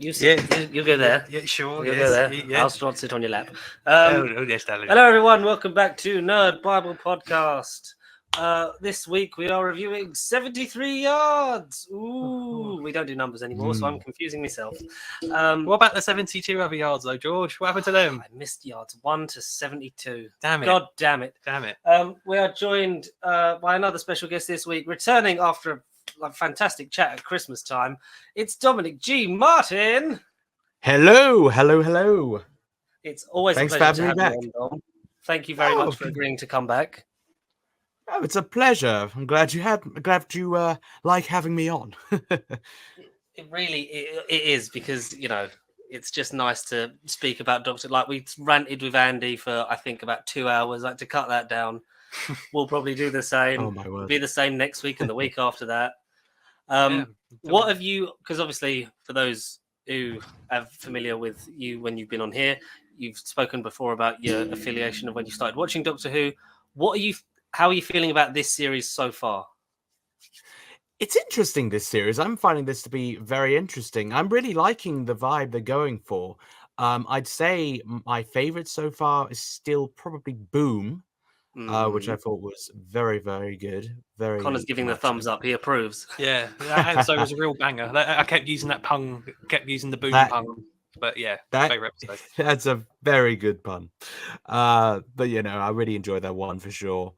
You sit. You go there. Yeah, sure. You Yes. go there. Yes. I'll not sit on your lap. Yes, darling. Hello, everyone. Welcome back to Nerd Bible Podcast. This week we are reviewing 73 yards. Ooh, we don't do numbers anymore, so I'm confusing myself. What about the 72 other yards, though, George? What happened to them? I missed yards 1 to 72. Damn it. God damn it. Damn it. We are joined by another special guest this week, returning after a fantastic chat at Christmas time. It's Dominic G. Martin. Hello. It's always Thanks a for pleasure having to me have you back. on, Dom. Thank you very much for agreeing to come back. Oh, it's a pleasure. I'm glad you like having me on. It really is, because it's just nice to speak about Doctor-lite. We ranted with Andy for I think about 2 hours. Like, to cut that down, we'll probably do the same. Oh my word. Be the same next week and the week after that. Yeah. What have you? Because obviously, for those who are familiar with you when you've been on here, you've spoken before about your affiliation of when you started watching Doctor Who. How are you feeling about this series so far? It's interesting, this series. I'm finding this to be very interesting. I'm really liking the vibe they're going for. I'd say my favorite so far is still probably Boom, which I thought was very, very good. Very. Connor's giving the thumbs up. He approves. Yeah, that episode was a real banger. I kept using that pun, kept using the boom pun. But yeah, favorite episode. That's a very good pun. But I really enjoyed that one for sure.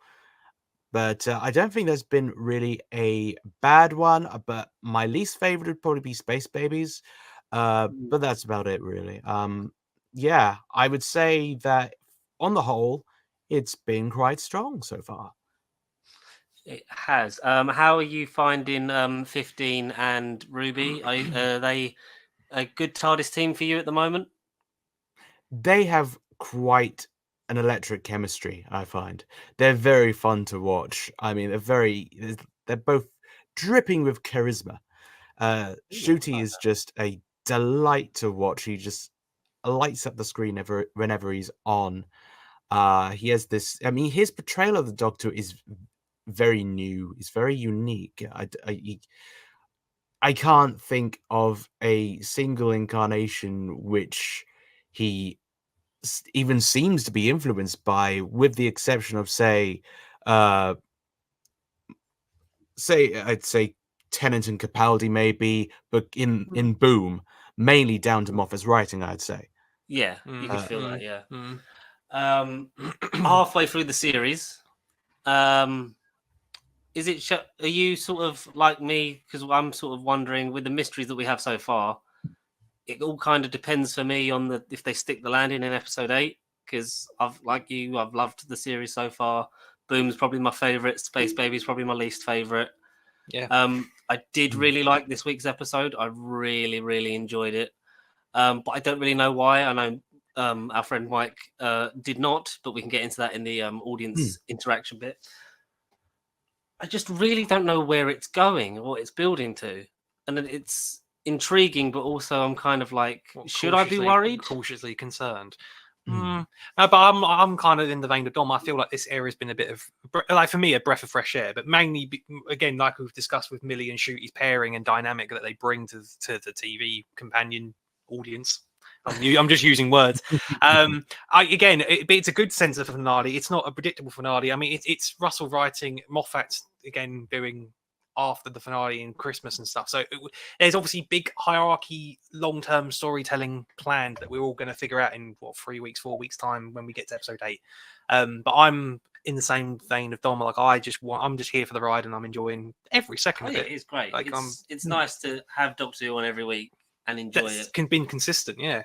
But I don't think there's been really a bad one. But my least favorite would probably be Space Babies. But that's about it, really. Yeah, I would say that on the whole, it's been quite strong so far. It has. How are you finding 15 and Ruby? Are they a good TARDIS team for you at the moment? They have quite an electric chemistry, I find. They're very fun to watch. I mean, they're both dripping with charisma. Shooty is just a delight to watch. He just lights up the screen whenever he's on. He has this. I mean, his portrayal of the Doctor is very new. It's very unique. I can't think of a single incarnation which he even seems to be influenced by, with the exception of I'd say Tennant and Capaldi maybe, but in Boom, mainly down to Moffat's writing, I'd say. Yeah, you can feel that. Yeah. Halfway through the series, are you sort of like me? Because I'm sort of wondering, with the mysteries that we have so far, it all kind of depends for me on if they stick the landing in episode 8. Because I've loved the series so far. Boom's probably my favorite. Space Baby's probably my least favorite. Yeah. I did really like this week's episode. I really, really enjoyed it. But I don't really know why. I know our friend Mike did not, but we can get into that in the audience interaction bit. I just really don't know where it's going or what it's building to. And it's intriguing, but also I'm kind of like, should I be worried? Cautiously concerned. No, but I'm kind of in the vein of Dom. I feel like this area has been a bit of, like, for me, a breath of fresh air, but mainly, again, like we've discussed with Millie and Shooty's pairing and dynamic that they bring to the TV companion audience. I'm just using words. It's a good sense of finale. It's not a predictable finale. I mean, it's Russell writing, Moffat again doing after the finale and Christmas and stuff. So there's obviously big hierarchy, long-term storytelling planned that we're all going to figure out in 4 weeks time when we get to episode 8. But I'm in the same vein of Dom. Like, I'm just here for the ride and I'm enjoying every second of it. It is great. Like, it's nice to have Doctor Who on every week and enjoy it. Been consistent, yeah.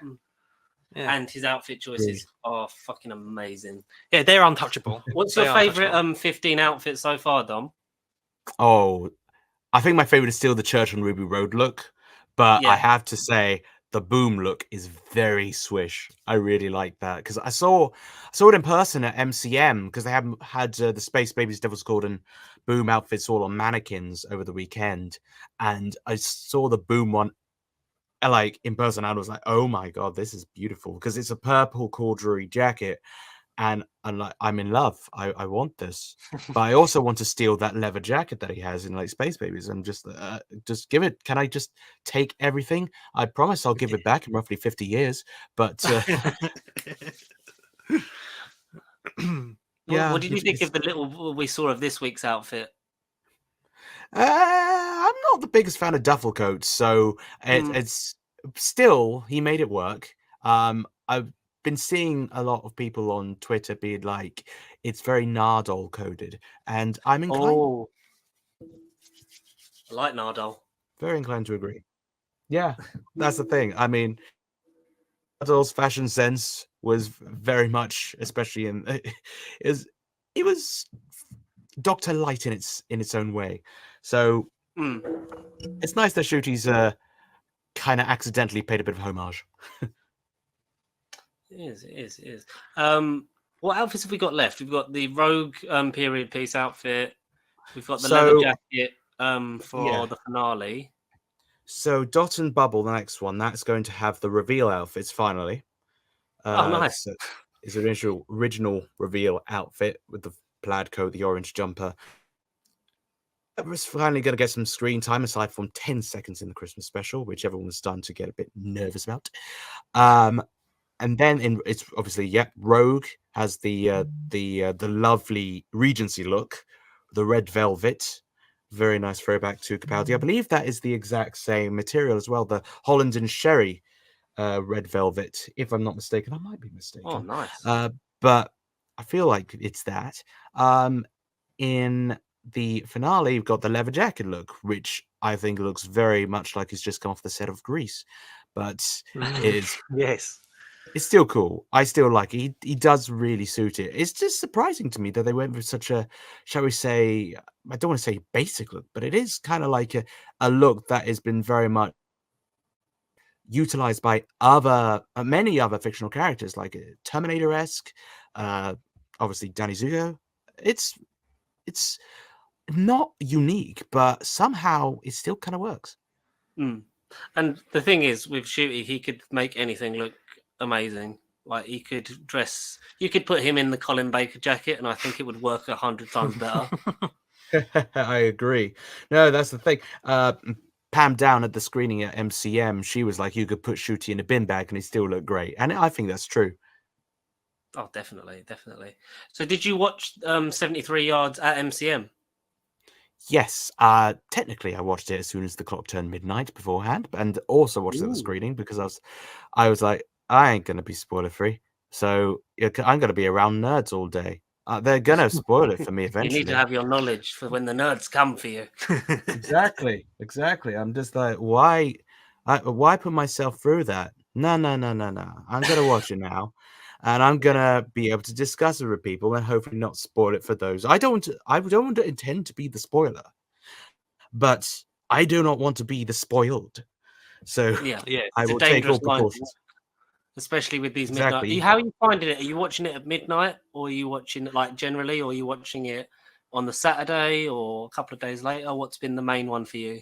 And his outfit choices are fucking amazing. Yeah, they're untouchable. What's your favorite 15 outfit so far, Dom? Oh, I think my favorite is still the Church on Ruby Road look, but I have to say the Boom look is very swish. I really like that because I saw it in person at MCM, because they had the Space Babies, Devil's Cord, and Boom outfits all on mannequins over the weekend, and I saw the Boom one like in person. I was like, oh my god, this is beautiful, because it's a purple corduroy jacket, and like, I'm in love. I want this, but I also want to steal that leather jacket that he has in like Space Babies. I'm just give it. Can I just take everything? I promise I'll give it back in roughly 50 years. But yeah, What did you think of the little we saw of this week's outfit? I'm not the biggest fan of duffel coats, so it's still he made it work. I've been seeing a lot of people on Twitter being like, it's very Nardole coded, and I'm inclined. Oh, I like Nardole. Very inclined to agree. Yeah, that's the thing. I mean, Nardole's fashion sense was very much, especially in it was Doctor-lite in its own way. So it's nice that Shooty's kind of accidentally paid a bit of homage. It is. What outfits have we got left? We've got the Rogue period piece outfit. We've got the leather jacket for the finale. So Dot and Bubble, the next one, that's going to have the reveal outfits finally. Oh, nice. So it's an original reveal outfit with the plaid coat, the orange jumper. It was finally going to get some screen time aside from 10 seconds in the Christmas special, which everyone was starting to get a bit nervous about. And then it's obviously, Rogue has the lovely Regency look, the red velvet, very nice throwback to Capaldi. I believe that is the exact same material as well, the Holland and Sherry red velvet, if I'm not mistaken. I might be mistaken. Oh, nice. But I feel like it's that. In the finale, you've got the leather jacket look, which I think looks very much like he's just come off the set of Grease, but it's it's still cool. I still like it. He does really suit it. It's just surprising to me that they went with such a, shall we say, I don't want to say basic look, but it is kind of like a look that has been very much utilized by many other fictional characters, like Terminator-esque, obviously Danny Zuko. It's not unique, but somehow it still kind of works. And the thing is, with Shooty, he could make anything look amazing. Like he could dress, you could put him in the Colin Baker jacket, and I think it would work 100 times better. I agree. No, that's the thing. Pam Down at the screening at MCM, she was like, you could put Shooty in a bin bag and he still look great. And I think that's true. Oh, definitely. So did you watch 73 Yards at MCM? Yes. Technically, I watched it as soon as the clock turned midnight beforehand, and also watched it at the screening because I was like, I ain't going to be spoiler free. So I'm going to be around nerds all day. They're going to spoil it for me eventually. You need to have your knowledge for when the nerds come for you. Exactly. I'm just like, why put myself through that? No. I'm going to watch it now. And I'm going to be able to discuss it with people and hopefully not spoil it for those. I don't want to intend to be the spoiler, but I do not want to be the spoiled. So I will take all precautions. Especially with these midnight. How are you finding it? Are you watching it at midnight, or are you watching it like generally, or are you watching it on the Saturday or a couple of days later? What's been the main one for you?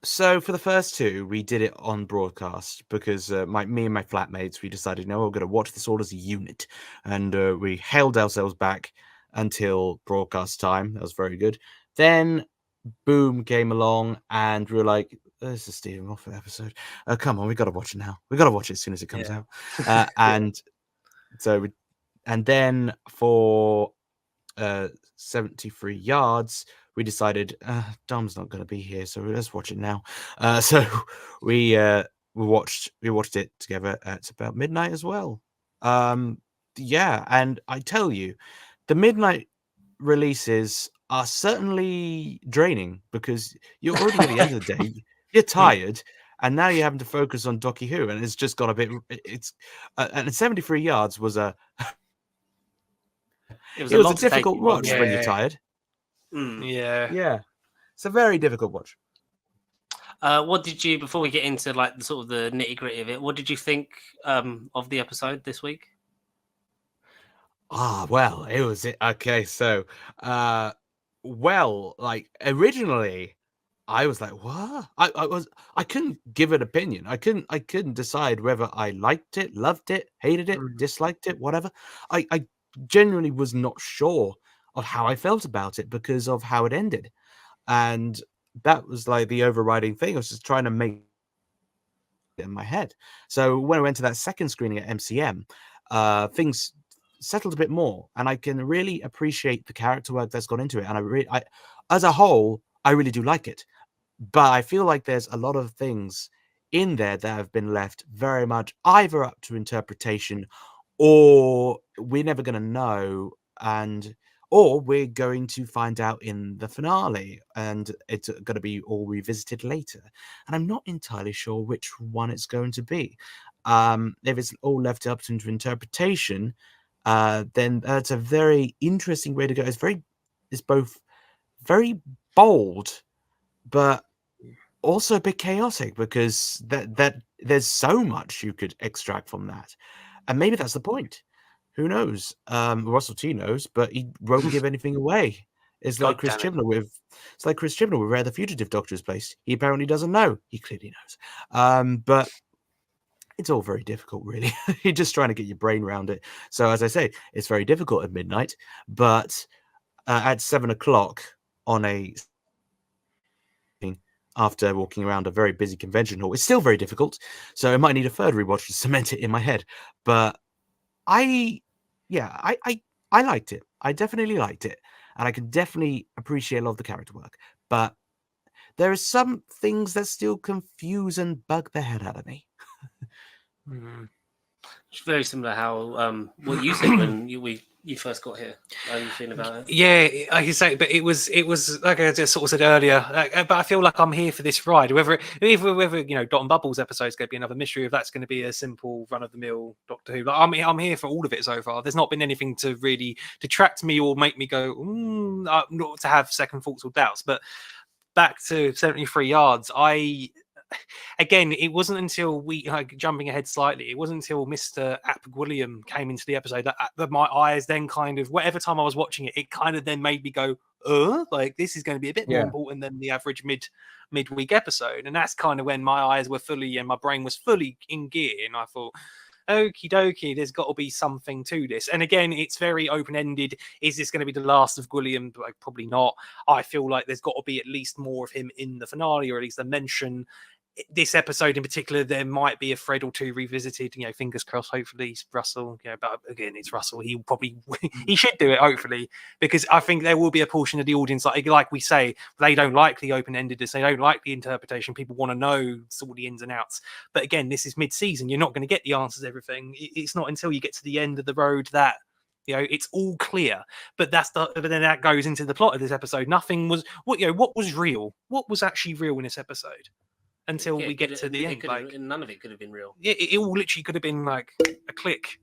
So for the first two, we did it on broadcast because me and my flatmates, we decided, no, we're going to watch this all as a unit. And we held ourselves back until broadcast time. That was very good. Then Boom came along and we were like, this is Stephen Moffat episode. Come on, we got to watch it now. We got to watch it as soon as it comes out. And then for 73 Yards, we decided Dom's not going to be here, so let's watch it now. So we watched it together at about midnight as well. And I tell you, the midnight releases are certainly draining because you're already at the end of the day. You're tired, and now you're having to focus on Doctor Who, and it's just got a bit. And 73 Yards was a. It was a difficult watch when you're tired. Yeah. It's a very difficult watch. What did you, before we get into like the sort of the nitty gritty of it, what did you think of the episode this week? Well, it was okay. So, like originally, I was like, what? I couldn't give an opinion. I couldn't decide whether I liked it, loved it, hated it, disliked it, whatever. I genuinely was not sure of how I felt about it because of how it ended. And that was like the overriding thing. I was just trying to make it in my head. So when I went to that second screening at MCM, things settled a bit more, and I can really appreciate the character work that's gone into it. And I as a whole, I really do like it. But I feel like there's a lot of things in there that have been left very much either up to interpretation, or we're never going to know, or we're going to find out in the finale, and it's going to be all revisited later. And I'm not entirely sure which one it's going to be. If it's all left up to interpretation, then that's a very interesting way to go. It's both very bold, but also a bit chaotic, because that there's so much you could extract from that, and maybe that's the point. Who knows? Russell T knows, but he won't give anything away. It's like Chris Chibnall with where the fugitive doctor is placed. He apparently doesn't know. He clearly knows. But it's all very difficult, really. You're just trying to get your brain around it. So, as I say, it's very difficult at midnight, but at 7 o'clock on after walking around a very busy convention hall, it's still very difficult. So I might need a third rewatch to cement it in my head. But I liked it. I definitely liked it. And I can definitely appreciate a lot of the character work. But there are some things that still confuse and bug the head out of me. It's very similar how what you said when you first got here. How are you feeling about it? Yeah, I can say, but it was like I just sort of said earlier. But I feel like I'm here for this ride. Whether Dot and Bubbles episode is going to be another mystery, if that's going to be a simple run of the mill Doctor Who. Like, I'm here for all of it so far. There's not been anything to really detract me or make me go not to have second thoughts or doubts. But back to 73 yards, again, it wasn't until jumping ahead slightly, it wasn't until Mr. William came into the episode that my eyes then kind of, whatever time I was watching it, it kind of then made me go, like this is going to be a bit more important than the average midweek episode. And that's kind of when my eyes were fully and my brain was fully in gear. And I thought, okie dokie, there's got to be something to this. And again, it's very open-ended. Is this going to be the last of William? Probably not. I feel like there's got to be at least more of him in the finale, or at least a mention. This episode in particular, there might be a thread or two revisited. Fingers crossed. Hopefully, Russell. But again, it's Russell. He should do it. Hopefully, because I think there will be a portion of the audience, like we say, they don't like the open-endedness. They don't like the interpretation. People want to know all the ins and outs. But again, this is mid-season. You're not going to get the answers to everything. It's not until you get to the end of the road that it's all clear. But but then that goes into the plot of this episode. Nothing was what was real. What was actually real in this episode? Until we get to the end, none of it could have been real. Yeah, it all literally could have been like a click.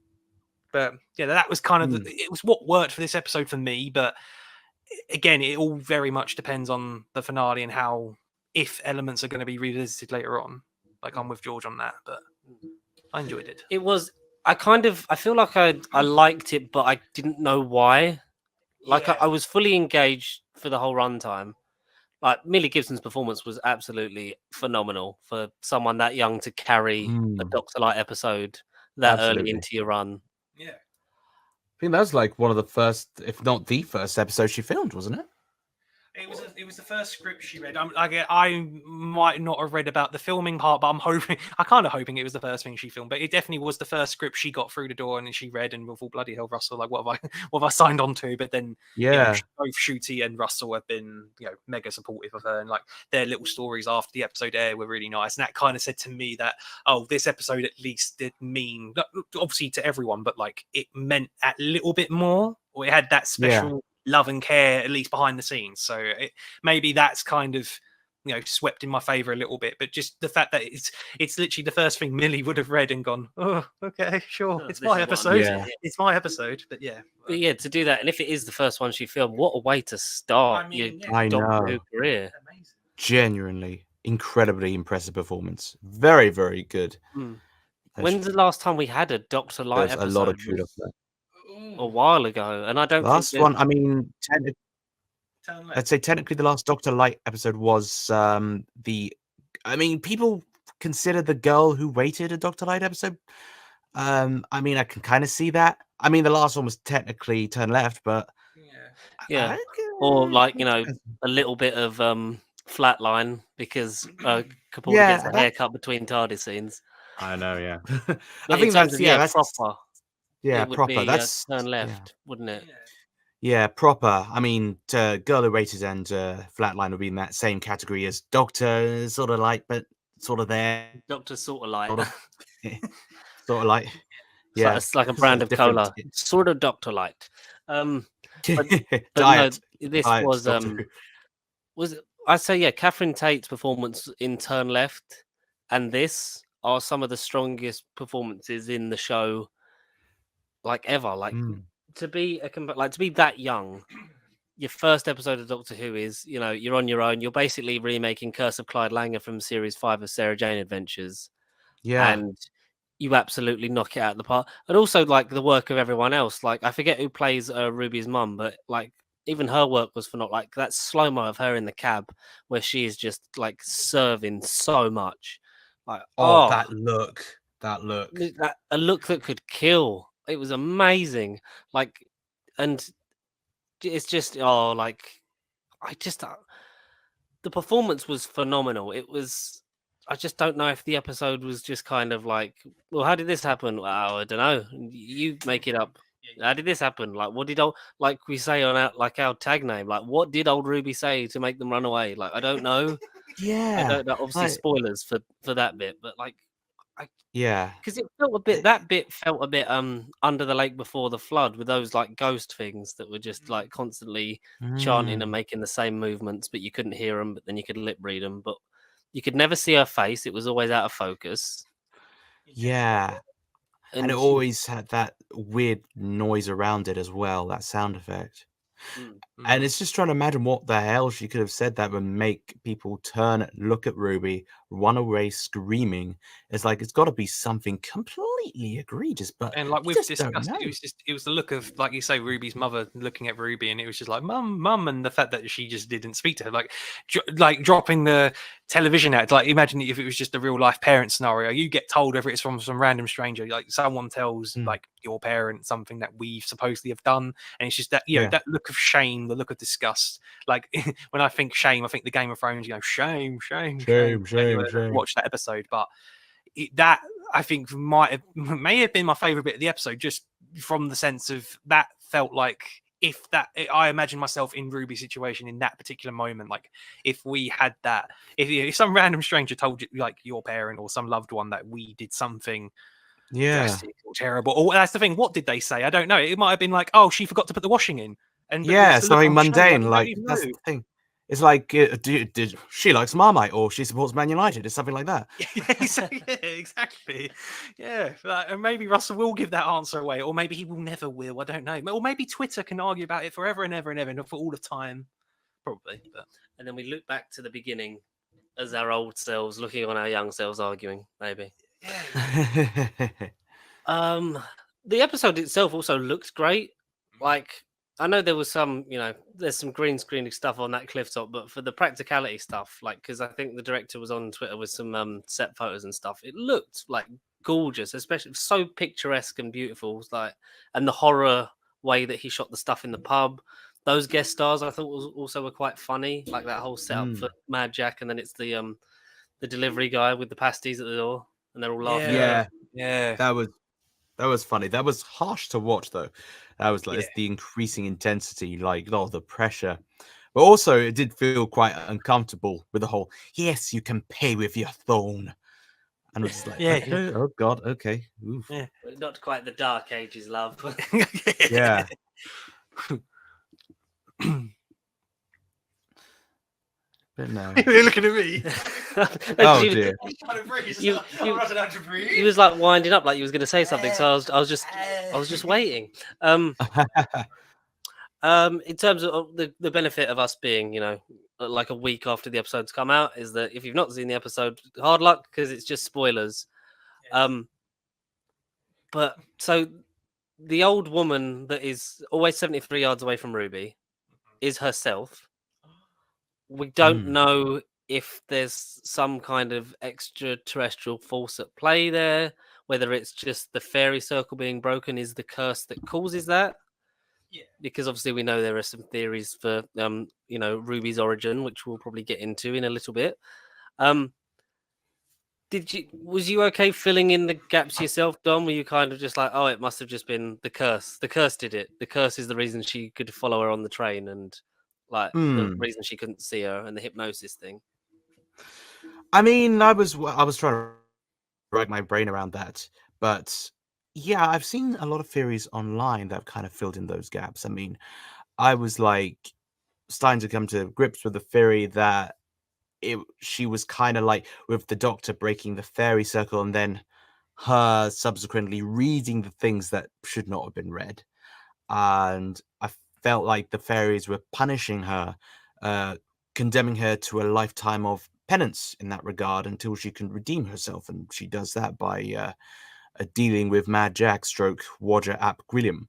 But yeah, that was kind of it was what worked for this episode for me. But again, it all very much depends on the finale and how, if elements are going to be revisited later on. Like, I'm with George on that, but I enjoyed it. It was. I feel like I liked it, but I didn't know why. Like, I was fully engaged for the whole runtime. Like, Millie Gibson's performance was absolutely phenomenal for someone that young to carry a Doctor-lite episode that early into your run. Yeah. I think that was like one of the first, if not the first episode she filmed, wasn't it? It was the first script she read. I might not have read about the filming part, but I'm kind of hoping it was the first thing she filmed. But it definitely was the first script she got through the door and she read, and we thought, bloody hell, Russell, like what have I signed on to? But then both Shooty and Russell have been mega supportive of her, and like their little stories after the episode air were really nice. And that kind of said to me that this episode at least did mean, obviously to everyone, but like it meant a little bit more, or it had that special love and care, at least behind the scenes. So maybe that's kind of swept in my favor a little bit. But just the fact that it's literally the first thing Millie would have read and gone, oh, okay, sure, it's my episode. It's my episode. But to do that, and if it is the first one she filmed, what a way to start your Doctor Who career. Amazing. Genuinely incredibly impressive performance. Very, very good. When's the last time we had a Doctor-lite episode? A lot of kudos for that. A while ago, and I don't last think one. I mean, I'd say technically the last Doctor-lite episode was people consider The Girl Who Waited a Doctor-lite episode. I mean, I can kind of see that. I mean, the last one was technically turn left, but Yeah. Or like, you know, a little bit of flatline because Capaldi Yeah, gets a haircut between TARDIS scenes. I know, yeah. But I in think terms that's of that's proper, yeah, it would proper. be That's turn yeah. left, wouldn't it? Yeah, proper. I mean, Girl Who Waited and Flatline would be in that same category as Doctor, sort of like, but sort of there, Doctor sort of light. sort of, sort of like, yeah, It's like a sort brand of different. cola, sort of Doctor-lite. But no, Diet, this diet was Doctor Who. I'd say Catherine Tate's performance in Turn Left and this are some of the strongest performances in the show, like ever. Like to be to be that young. Your first episode of Doctor Who is, you know, you're on your own. You're basically remaking Curse of Clyde Langer from series 5 of Sarah Jane Adventures. Yeah, And you absolutely knock it out of the park. And also like the work of everyone else. Like I forget who plays Ruby's mum, but like even her work was phenomenal. Like that slow-mo of her in the cab where she is just like serving so much. Like that look. a look that could kill. It was amazing. Like, and it's just like I just the performance was phenomenal. It was. I just don't know if the episode was just kind of like, well, how did this happen? Well, I don't know. You make it up. How did this happen? Like, what did like we say on our tag name? Like, what did old Ruby say to make them run away? Like, I don't know. Yeah, I don't know. Obviously, like, spoilers for that bit, but like, yeah, because it felt a bit. That bit felt a bit under the lake before the flood with those like ghost things that were just like constantly chanting and making the same movements, but you couldn't hear them. But then you could lip read them, but you could never see her face. It was always out of focus. yeah. And it And always had that weird noise around it as well, that sound effect. And it's just trying to imagine what the hell she could have said that would make people turn, look at Ruby, run away screaming. It's like it's got to be something completely egregious, but And like you we've just discussed, don't know. it was the look of, like you say, Ruby's mother looking at Ruby, and it was just like mum, and the fact that she just didn't speak to her, like dropping the television out. Like imagine if it was just a real life parent scenario. You get told whether it's from some random stranger, like someone tells like your parent something that we supposedly have done, and it's just that that look of shame, the look of disgust. Like when I think shame, I think the Game of Thrones. Shame. Watch that episode, but that I think may have been my favorite bit of the episode, just from the sense of that felt like I imagine myself in Ruby's situation in that particular moment. Like if we had that, if some random stranger told you, like your parent or some loved one, that we did something drastic or terrible, or that's the thing. What did they say? I don't know. It might have been like, oh, she forgot to put the washing in, and something mundane. Like that's the thing. It's like, did she likes Marmite or she supports Man United? It's something like that. Exactly. Yeah, and maybe Russell will give that answer away, or maybe he will never will. I don't know. Or maybe Twitter can argue about it forever and ever and ever and for all of time. Probably. But. And then we look back to the beginning as our old selves looking on our young selves arguing, maybe. The episode itself also looked great. Like, I know there was some, there's some green screening stuff on that cliff top, but for the practicality stuff, like, because I think the director was on Twitter with some set photos and stuff, it looked like gorgeous, especially so picturesque and beautiful. Like, and the horror way that he shot the stuff in the pub. Those guest stars I thought were quite funny, like that whole setup for Mad Jack, and then it's the delivery guy with the pasties at the door, and they're all laughing. Yeah. That was funny. That was harsh to watch, though. That was like it's the increasing intensity, like the pressure. But also, it did feel quite uncomfortable with the whole, yes, you can pay with your phone. And it was just like, okay, oh, God, okay. Oof. Yeah. Not quite the dark ages, love. Yeah. But no. You're looking at me. Oh, dear. He was like winding up like he was going to say something, so I was just waiting. In terms of the benefit of us being, like a week after the episode's come out, is that if you've not seen the episode, hard luck, because it's just spoilers. But so the old woman that is always 73 yards away from Ruby is herself. We don't know if there's some kind of extraterrestrial force at play there. whether it's just the fairy circle being broken is the curse that causes that. Yeah. Because obviously we know there are some theories for Ruby's origin, which we'll probably get into in a little bit. Was you okay filling in the gaps yourself, Dom? Were you kind of just like, oh, it must have just been the curse. The curse did it. The curse is the reason she could follow her on the train, and like the reason she couldn't see her, and the hypnosis thing. I mean, I was trying to rack my brain around that, but yeah, I've seen a lot of theories online that have kind of filled in those gaps. I mean, I was like starting to come to grips with the theory that she was kind of like with the Doctor breaking the fairy circle and then her subsequently reading the things that should not have been read. And I felt like the fairies were punishing her, condemning her to a lifetime of penance in that regard until she can redeem herself. And she does that by dealing with Mad Jack stroke Roger ap Gwilliam.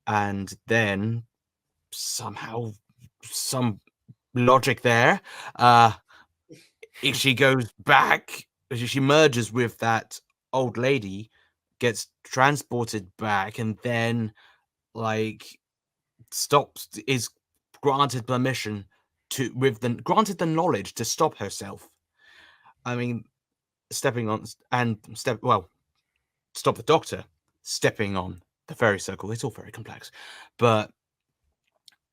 And then somehow, some logic there, if she goes back, she merges with that old lady, gets transported back, and then like is granted permission to granted the knowledge to stop herself. I mean, stop the Doctor stepping on the fairy circle. It's all very complex, but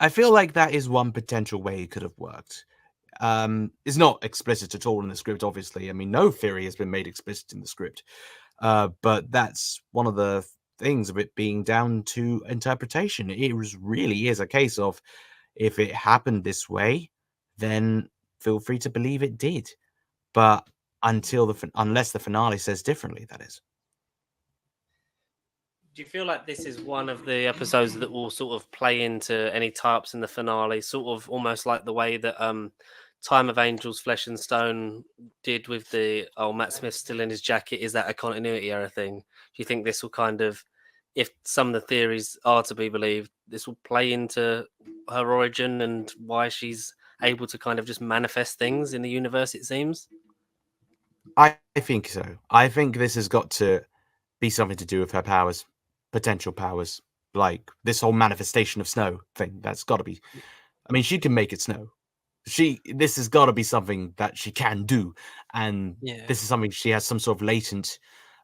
I feel like that is one potential way it could have worked. It's not explicit at all in the script, obviously. I mean, no theory has been made explicit in the script, but that's one of the things of it being down to interpretation. It really is a case of if it happened this way, then feel free to believe it did. But unless the finale says differently, that is. Do you feel like this is one of the episodes that will sort of play into any tie-ups in the finale, sort of almost like the way that Time of Angels, Flesh and Stone did with the Matt Smith still in his jacket? Is that a continuity error thing? Do you think this will kind of, if some of the theories are to be believed, this will play into her origin and why she's able to kind of just manifest things in the universe, it seems? I think so. I think this has got to be something to do with her powers, potential powers, like this whole manifestation of snow thing. That's got to be. I mean, she can make it snow. This has got to be something that she can do, and this is something she has some sort of latent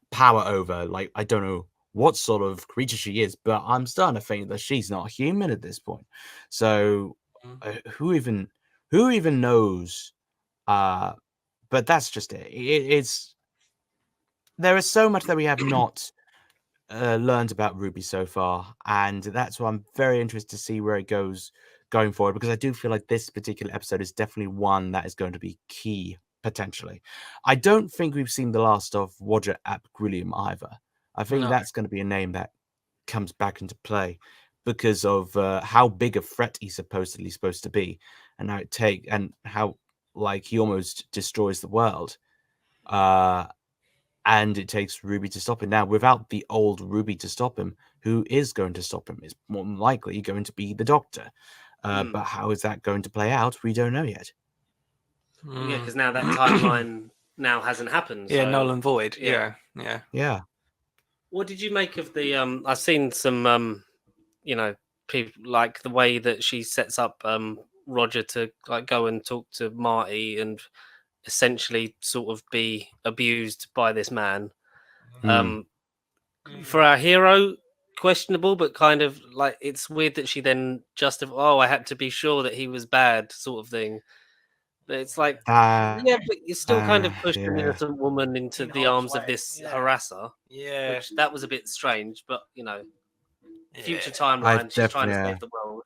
power over. Like, I don't know what sort of creature she is, but I'm starting to think that she's not human at this point. So who even knows? But that's just it. It's there is so much that we have not learned about Ruby so far, and that's why I'm very interested to see where it goes going forward, because I do feel like this particular episode is definitely one that is going to be key potentially. I don't think we've seen the last of Roger ap Gwilliam either. I think that's going to be a name that comes back into play because of how big a threat he's supposedly supposed to be, and how like he almost destroys the world. And it takes Ruby to stop him. Now, without the old Ruby to stop him, who is going to stop him is more than likely going to be the Doctor. But how is that going to play out? We don't know yet. Yeah, because now that timeline now hasn't happened. Yeah, so, null and void. Yeah. What did you make of the? I've seen some, people like the way that she sets up Roger to like go and talk to Marty and essentially sort of be abused by this man. For our hero, questionable, but kind of like it's weird that she then I had to be sure that he was bad, sort of thing. But it's like, but you're still kind of pushing an innocent woman into the arms of this harasser. Yeah. Which that was a bit strange, but future timeline, she's trying to save the world.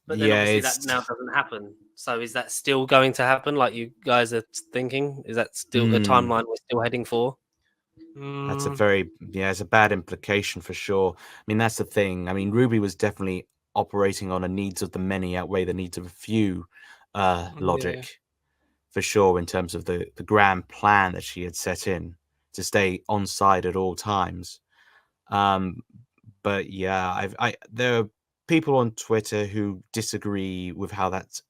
But then obviously that now doesn't happen. So is that still going to happen? Like you guys are thinking? Is that still the timeline we're still heading for? That's it's a bad implication for sure. I mean, that's the thing. I mean, Ruby was definitely operating on a needs of the many outweigh the needs of a few logic for sure, in terms of the grand plan that she had set in to stay on side at all times. But yeah, there are people on Twitter who disagree with how that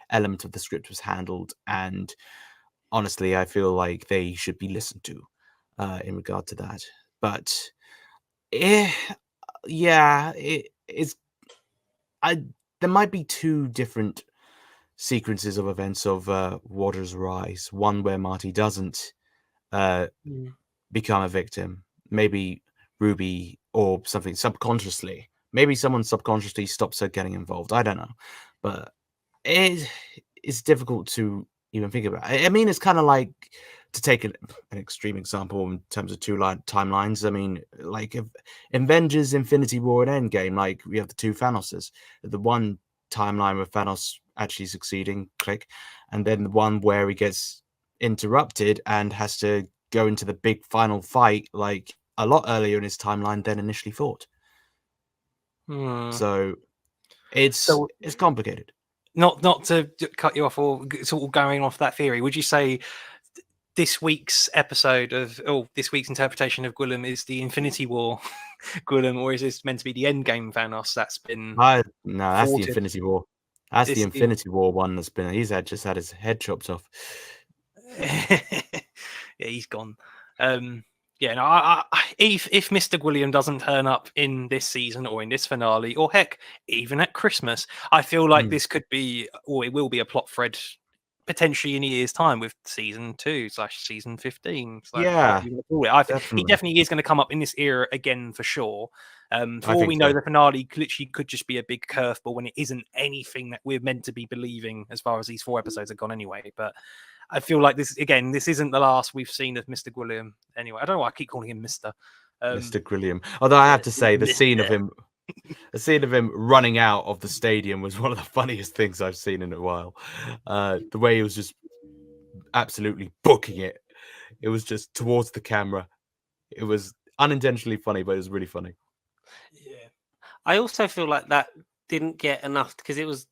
element of the script was handled, and honestly, I feel like they should be listened to. in regard to that. But eh, yeah, it's I. There might be two different sequences of events of Water's Rise. One where Marty doesn't become a victim. Maybe Ruby or something subconsciously. Maybe someone subconsciously stops her getting involved. I don't know, but it's difficult to even think about. I mean, it's kind of like, to take an extreme example in terms of timelines. I mean, like Avengers: Infinity War and Endgame. Like, we have the two Thanoses. The one timeline with Thanos actually succeeding, click, and then the one where he gets interrupted and has to go into the big final fight like a lot earlier in his timeline than initially thought. So it's complicated. Not to cut you off or sort of going off that theory, would you say this week's episode this week's interpretation of Gwillem is the Infinity War Gwillem, or is this meant to be the Endgame Thanos that's been No, that's thwarted? the Infinity War. That's This the Infinity War one that's been. He's just had his head chopped off. Yeah, he's gone. Yeah, no, if Mr. Gwilliam doesn't turn up in this season or in this finale, or heck, even at Christmas, I feel like this could be, or it will be, a plot thread potentially in a year's time with season 2/season 15. Yeah, he definitely is going to come up in this era again for sure. For all we know, so. the finale literally could just be a big curveball when it isn't anything that we're meant to be believing as far as these 4 episodes have gone anyway. But I feel like this isn't the last we've seen of Mr. Gwilliam anyway. I don't know why I keep calling him Mr. Mr. Gwilliam. Although I have to say, the scene of him running out of the stadium was one of the funniest things I've seen in a while. The way he was just absolutely booking it. It was just towards the camera. It was unintentionally funny, but it was really funny. Yeah. I also feel like that didn't get enough, because it was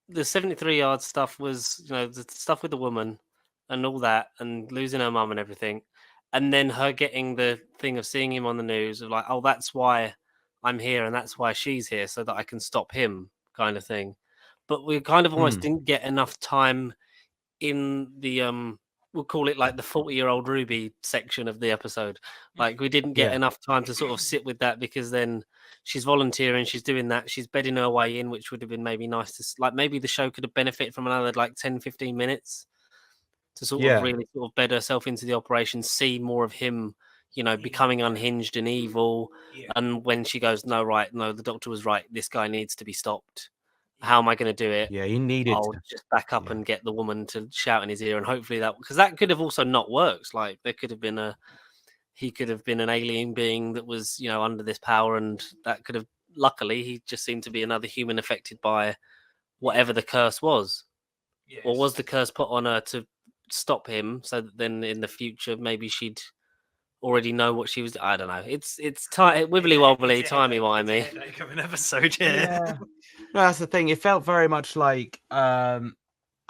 the 73-yard stuff was, the stuff with the woman and all that, and losing her mum and everything. And then her getting the thing of seeing him on the news of like, oh, that's why I'm here and that's why she's here, so that I can stop him, kind of thing. But we kind of almost didn't get enough time in the we'll call it like the 40-year-old Ruby section of the episode. Like, we didn't get enough time to sort of sit with that, because then she's volunteering, she's doing that, she's bedding her way in, which would have been maybe nice to, like, maybe the show could have benefited from another like 10-15 minutes to sort of really sort of bed herself into the operation, see more of him, becoming unhinged and evil. And when she goes, no, the doctor was right, this guy needs to be stopped. How am I going to do it? Yeah, he needed. I'll just back up and get the woman to shout in his ear, and hopefully that, because that could have also not worked. Like, there could have been he could have been an alien being that was, under this power, and that could have. Luckily, he just seemed to be another human affected by whatever the curse was, or was the curse put on her to stop him, so that then in the future maybe she'd already know what she was. I don't know. It's wibbly wobbly, timey wimey. Of an episode, No, that's the thing. It felt very much like a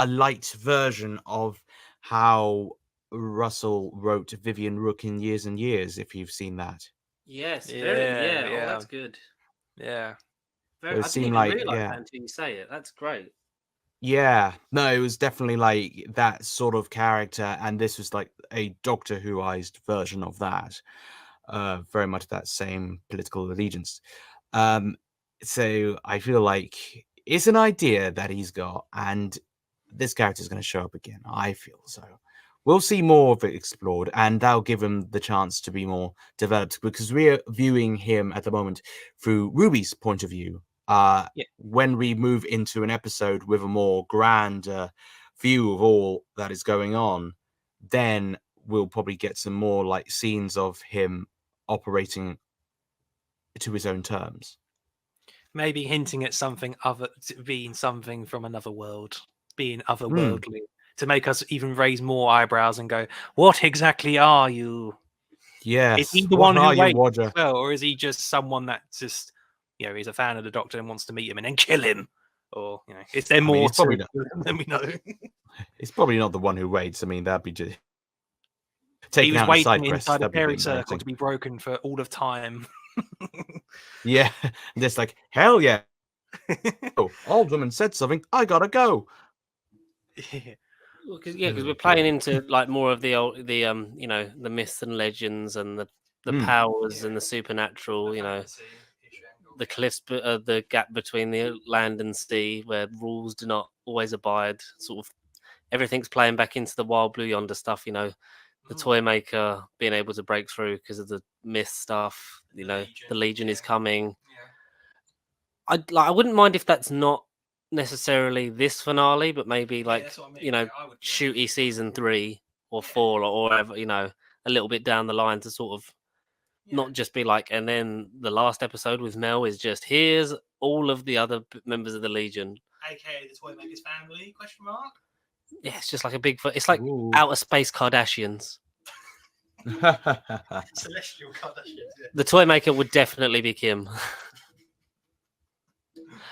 light version of how Russell wrote Vivian Rook in Years and Years, if you've seen that. Yes, yeah. Oh, that's good. Yeah. I didn't even realise that until you say it. That's great. Yeah, no, it was definitely like that sort of character, and this was like a Doctor Who-ized version of that. Very much that same political allegiance. So I feel like it's an idea that he's got, and this character is going to show up again. I feel so. We'll see more of it explored, and that'll give him the chance to be more developed, because we're viewing him at the moment through Ruby's point of view. When we move into an episode with a more grand view of all that is going on, then we'll probably get some more like scenes of him operating to his own terms. Maybe hinting at something being something from another world, being otherworldly, to make us even raise more eyebrows and go, "What exactly are you?" Yes. Is he the one who waits as well, or is he just someone that just, he's a fan of the Doctor and wants to meet him and then kill him? Or, is there more to it than we know? It's probably not the one who waits. I mean, that'd be just he was waiting inside a fairy circle to be broken for all of time. Yeah, just like, hell yeah. Oh, old woman said something, I gotta go. Because we're playing into like more of the old, the the myths and legends and the powers and the supernatural. The cliffs, the gap between the land and sea, where rules do not always abide. Sort of everything's playing back into the Wild Blue Yonder stuff. The toy maker being able to break through because of the myth stuff. The Legion is coming. I wouldn't mind if that's not necessarily this finale, but maybe Shooty season 3 or 4 or whatever, a little bit down the line to sort of not just be like, and then the last episode with Mel is just here's all of the other members of the Legion, aka the toy maker's family? Question mark. Yeah, it's just like a big. It's like outer space Kardashians. Celestial Kardashians. Yeah. The toy maker would definitely be Kim.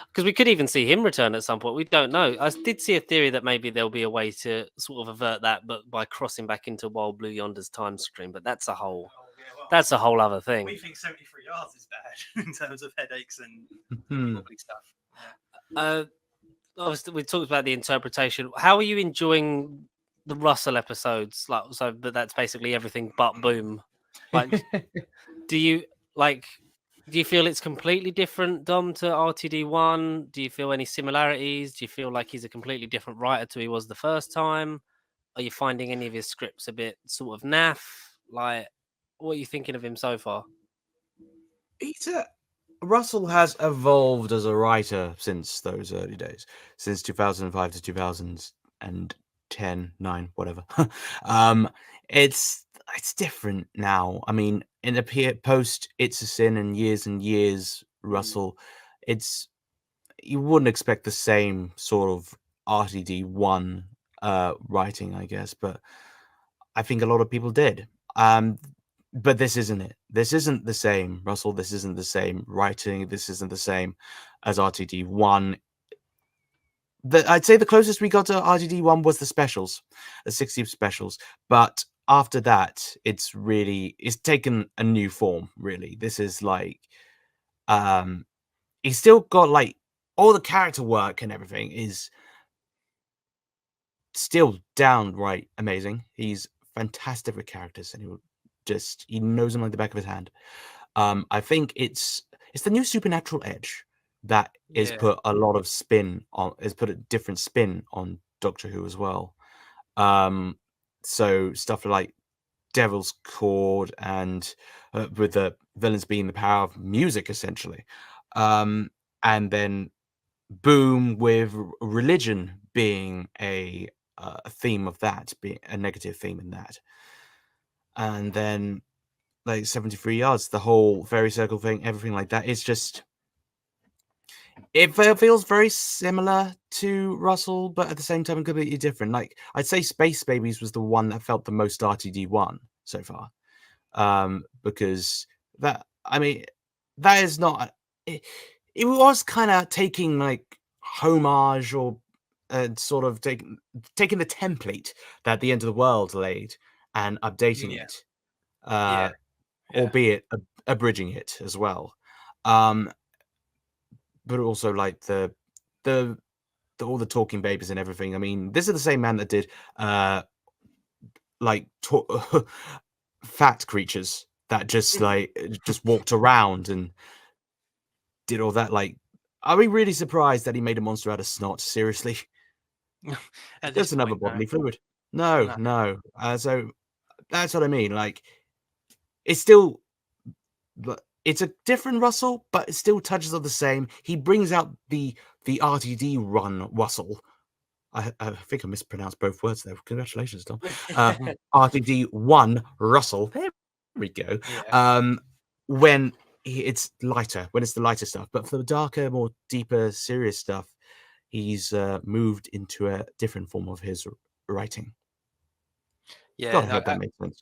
Because we could even see him return at some point. We don't know. I did see a theory that maybe there'll be a way to sort of avert that, but by crossing back into Wild Blue Yonder's time stream. But that's a whole other thing. We think 73 yards is bad in terms of headaches and stuff. Obviously, we talked about the interpretation. How are you enjoying the Russell episodes? But that's basically everything but Boom. Like, do you feel it's completely different, Dom, to RTD1? Do you feel any similarities? Do you feel like he's a completely different writer to he was the first time? Are you finding any of his scripts a bit sort of naff? Like, what are you thinking of him so far? Russell has evolved as a writer since those early days, since 2005 to 2010, 9, whatever. It's different now. I mean, in the post It's a Sin and years, Russell, you wouldn't expect the same sort of RTD1 writing, I guess, but I think a lot of people did. But this isn't it. This isn't the same, Russell. This isn't the same writing. This isn't the same as RTD1. I'd say the closest we got to RTD1 was the specials, the 60 specials. But after that, it's taken a new form, really. This is like, he's still got like all the character work and everything is still downright amazing. He's fantastic with characters, and he knows them like the back of his hand. I think it's the new supernatural edge that is put a lot of spin on, has put a different spin on Doctor Who as well. So stuff like Devil's Chord and with the villains being the power of music, essentially. And then Boom with religion being a theme of that, being a negative theme in that. And then like 73 yards, the whole fairy circle thing, everything like that. It's just, it feels very similar to Russell, but at the same time completely different. Like, I'd say Space Babies was the one that felt the most RTD1 so far. Because that is not, it was kind of taking like homage or sort of taking the template that The End of the World laid and updating it, albeit abridging it as well. But also like the all the talking babies and everything. I mean, this is the same man that did fat creatures that just walked around and did all that. Like, are we really surprised that he made a monster out of snot? Seriously? That's another bodily fluid. No. So that's what I mean. Like, it's still, it's a different Russell, but it still touches on the same. He brings out the RTD run Russell. I think I mispronounced both words there. Congratulations, Tom. RTD1 Russell. There we go. Yeah. When it's lighter, when it's the lighter stuff, but for the darker, more deeper, serious stuff, he's moved into a different form of his writing. Yeah, God, I hope that makes sense.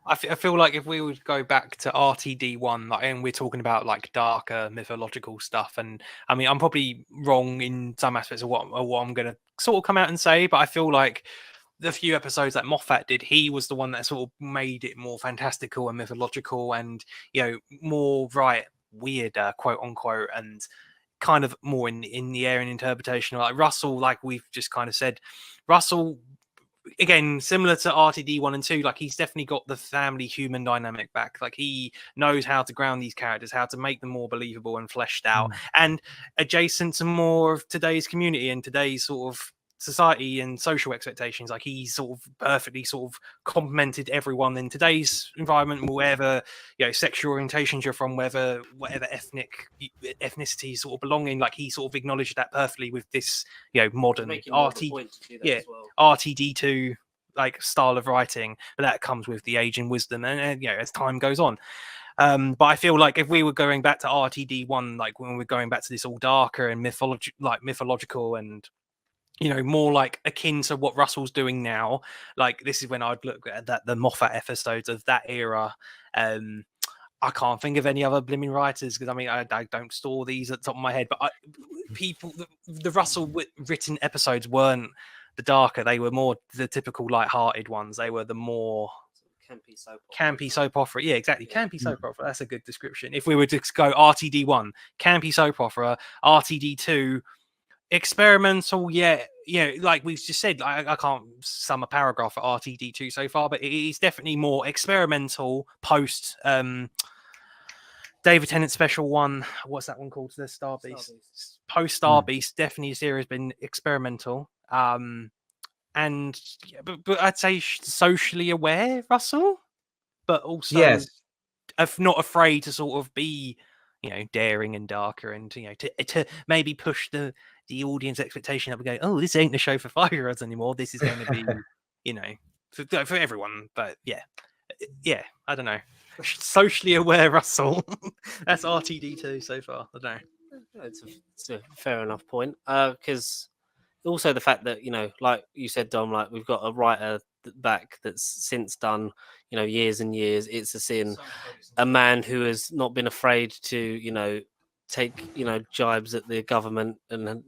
I feel like if we would go back to RTD1, like, and we're talking about like darker mythological stuff, and I mean, I'm probably wrong in some aspects of what I'm going to sort of come out and say, but I feel like the few episodes that Moffat did, he was the one that sort of made it more fantastical and mythological, and more weirder, quote unquote, and kind of more in the air and interpretation. Like Russell, like we've just kind of said, Russell again, similar to RTD 1 and 2, like he's definitely got the family human dynamic back. Like he knows how to ground these characters, how to make them more believable and fleshed out, and adjacent to more of today's community and today's sort of society and social expectations. Like he sort of perfectly sort of complemented everyone in today's environment, wherever sexual orientations you're from, whatever ethnicity sort of belonging. Like he sort of acknowledged that perfectly with this modern RTD2 like style of writing, but that comes with the age and wisdom and as time goes on. But I feel like if we were going back to RTD1, like when we're going back to this all darker and mythological and more like akin to what Russell's doing now, like this is when I'd look at the Moffat episodes of that era. I can't think of any other blimmin' writers because I don't store these at the top of my head, but the Russell written episodes weren't the darker, they were more the typical light-hearted ones. They were the more campy soap opera. Yeah, exactly. Campy soap opera. That's a good description. If we were to go RTD1, campy soap opera, RTD2, experimental, like we've just said, I can't sum a paragraph at RTD2 so far, but it is definitely more experimental post David Tennant special one. What's that one called? The Star Beast. Post Star Beast, definitely this era has been experimental. And but I'd say socially aware, Russell, but also not afraid to sort of be daring and darker, and to maybe push the audience expectation up and go, oh, this ain't the show for 5-year-olds anymore. This is going to be for everyone. But yeah, I don't know. Socially aware Russell. That's RTD2 so far. I don't know. It's a fair enough point, because also the fact that like you said, Dom, like we've got a writer back that's since done years and years. It's a sin. A man who has not been afraid to take jibes at the government and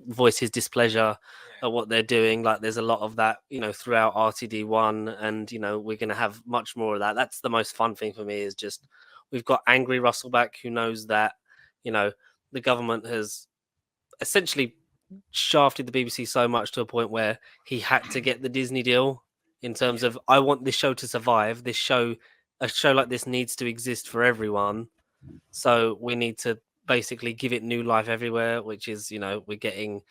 voice his displeasure at what they're doing. Like there's a lot of that throughout RTD1, and we're going to have much more of that. That's the most fun thing for me, is just we've got angry Russell back who knows that the government has essentially shafted the BBC so much to a point where he had to get the Disney deal, in terms of, I want this show to survive. A show like this needs to exist for everyone, so we need to basically give it new life everywhere, which is we're getting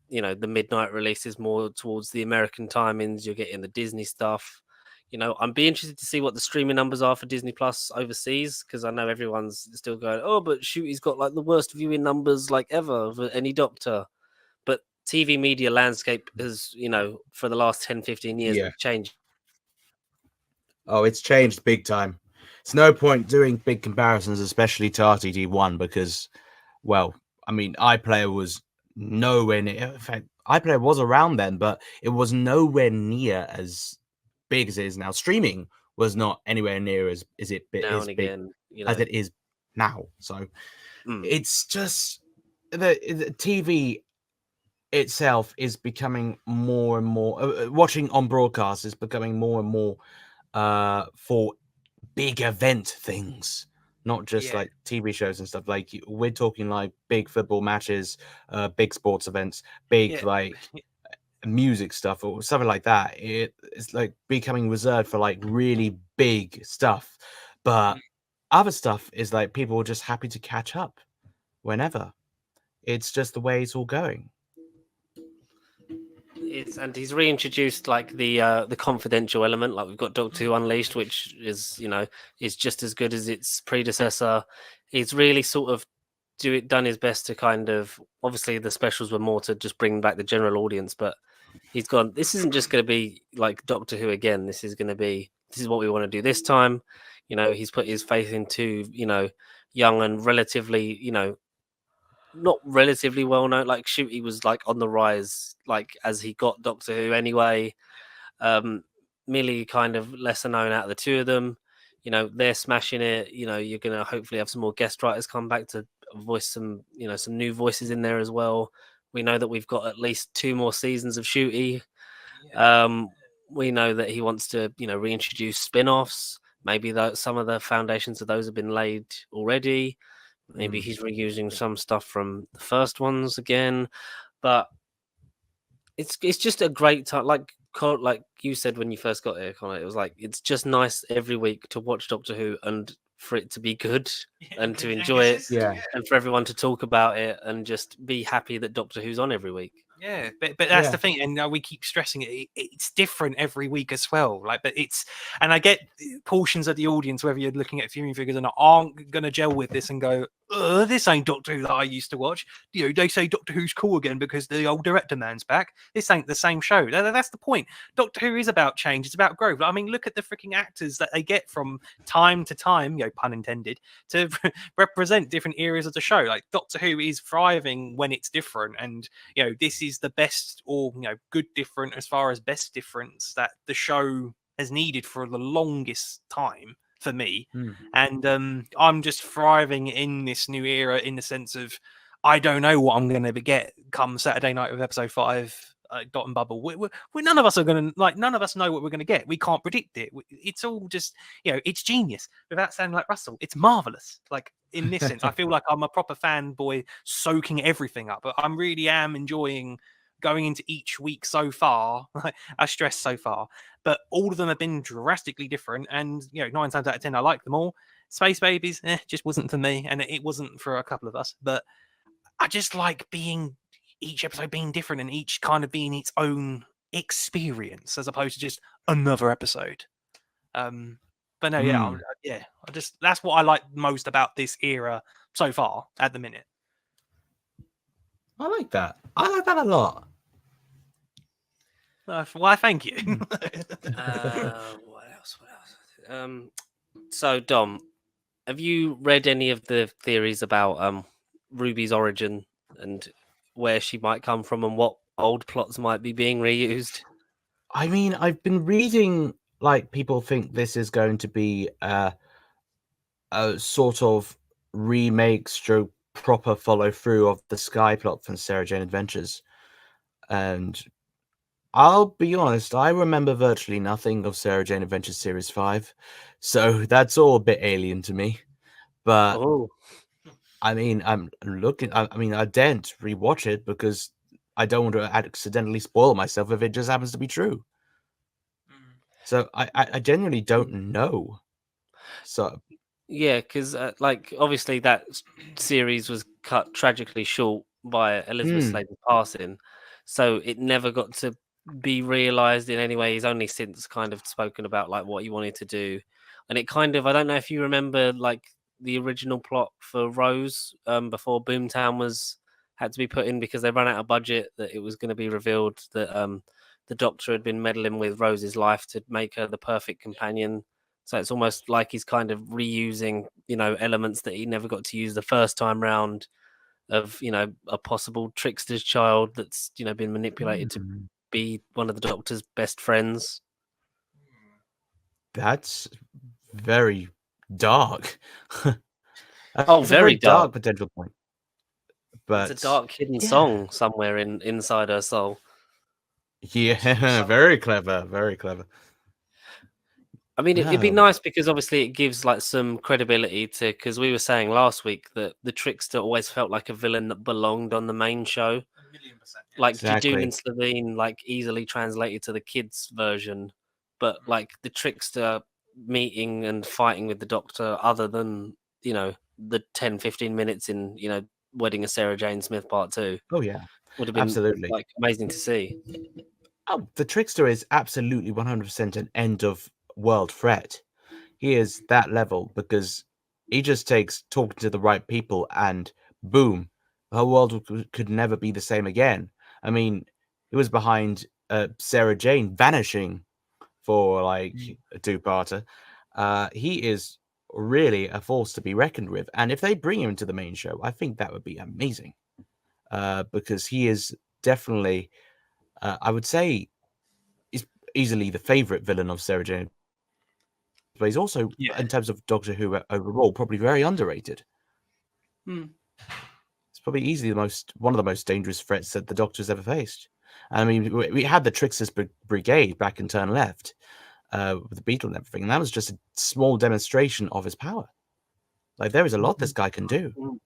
the midnight releases more towards the American timings. You're getting the Disney stuff. I'm be interested to see what the streaming numbers are for Disney Plus overseas, because I know everyone's still going, oh, but shoot, he's got like the worst viewing numbers like ever for any Doctor. But TV media landscape has, for the last 10-15 years changed. Oh, it's changed big time. It's no point doing big comparisons, especially to RTD1, because, well, I mean, iPlayer was nowhere near. In fact, iPlayer was around then, but it was nowhere near as big as it is now. Streaming was not anywhere near as big as it is now. So it's just the TV itself is becoming more and more. Watching on broadcast is becoming more and more for big event things, not just like TV shows and stuff. Like we're talking like big football matches, big sports events, big like music stuff or something like that. It's like becoming reserved for like really big stuff, but other stuff is like people are just happy to catch up whenever. It's just the way it's all going. And he's reintroduced like the confidential element. Like we've got Doctor Who Unleashed, which is is just as good as its predecessor. He's really sort of done his best to kind of, obviously the specials were more to just bring back the general audience, but he's gone, this isn't just going to be like Doctor Who again. This is what we want to do this time. He's put his faith into young and relatively not relatively well known. Like shoot, he was like on the rise, like as he got Doctor Who anyway. Millie kind of lesser known out of the two of them. They're smashing it. You're gonna hopefully have some more guest writers come back to voice some some new voices in there as well. We know that we've got at least 2 more seasons of Shooty. We know that he wants to reintroduce spin-offs. Maybe some of the foundations of those have been laid already. Maybe he's reusing some stuff from the first ones again, but it's just a great time. Like you said when you first got here, Connor, it was like it's just nice every week to watch Doctor Who and for it to be good and to enjoy it, and for everyone to talk about it and just be happy that Doctor Who's on every week. Yeah, but that's the thing, and we keep stressing it. It's different every week as well. Like, but and I get portions of the audience, whether you're looking at viewing figures or not, aren't going to gel with this and go, "This ain't Doctor Who that I used to watch." You know, they say Doctor Who's cool again because the old director man's back. This ain't the same show. That's the point. Doctor Who is about change. It's about growth. I mean, look at the freaking actors that they get from time to time, you know, pun intended, to represent different areas of the show. Like Doctor Who is thriving when it's different, and you know, this is the best, or you know, good different as far as best difference that the show has needed for the longest time for me. And I'm just thriving in this new era in the sense of I don't know what I'm going to get come Saturday night with episode 5, Dot and Bubble. We none of us are going to none of us know what we're going to get. We can't predict it. It's all just, you know, it's genius. Without sounding like Russell, it's marvelous. Like in this sense, I feel like I'm a proper fanboy, soaking everything up. But I really am enjoying going into each week so far. I stress so far, but all of them have been drastically different. And you know, 9 times out of 10, I like them all. Space Babies, just wasn't for me, and it wasn't for a couple of us. But I just like each episode being different and each kind of being its own experience as opposed to just another episode. But no, I just that's what I like most about this era so far at the minute. I like that. I like that a lot. Why? Thank you. What else? So Dom, have you read any of the theories about Ruby's origin and where she might come from and what old plots might be being reused? I mean, I've been reading, like, people think this is going to be a sort of remake stroke proper follow through of the Sky plot from Sarah Jane Adventures. And I'll be honest, I remember virtually nothing of Sarah Jane Adventures Series 5. So that's all a bit alien to me. But I mean, I daren't rewatch it because I don't want to accidentally spoil myself if it just happens to be true. So I genuinely don't know. So yeah, because like obviously that series was cut tragically short by Elizabeth Sladen's passing, so it never got to be realized in any way. He's only since kind of spoken about like what he wanted to do, and it kind of, I don't know if you remember like the original plot for Rose before Boomtown had to be put in because they ran out of budget, that it was going to be revealed that the Doctor had been meddling with Rose's life to make her the perfect companion. So it's almost like he's kind of reusing, you know, elements that he never got to use the first time round of, you know, a possible trickster's child that's, you know, been manipulated to be one of the Doctor's best friends. That's very dark. Very dark potential point. But it's a dark hidden song somewhere inside her soul. Yeah, very clever, very clever. I mean, it'd be nice because obviously it gives like some credibility to, because we were saying last week that the Trickster always felt like a villain that belonged on the main show. 1,000,000%. Like Jadoon and Slovene, like easily translated to the kids version, but like the Trickster meeting and fighting with the Doctor, other than, you know, the 10-15 minutes in, you know, Wedding of Sarah Jane Smith Part 2. Oh yeah, would have been absolutely like amazing to see. Oh, the Trickster is absolutely 100% an end of world threat. He is that level because he just takes talking to the right people and boom, the whole world could never be the same again. I mean, it was behind Sarah Jane vanishing for like a two-parter. He is really a force to be reckoned with, and if they bring him into the main show, I think that would be amazing. Because he is definitely, I would say, is easily the favorite villain of Sarah Jane. But he's also, in terms of Doctor Who overall, probably very underrated. It's probably easily one of the most dangerous threats that the Doctor's ever faced. I mean, we had the Trickster's Brigade back in Turn Left with the Beetle and everything, and that was just a small demonstration of his power. Like, there is a lot this guy can do.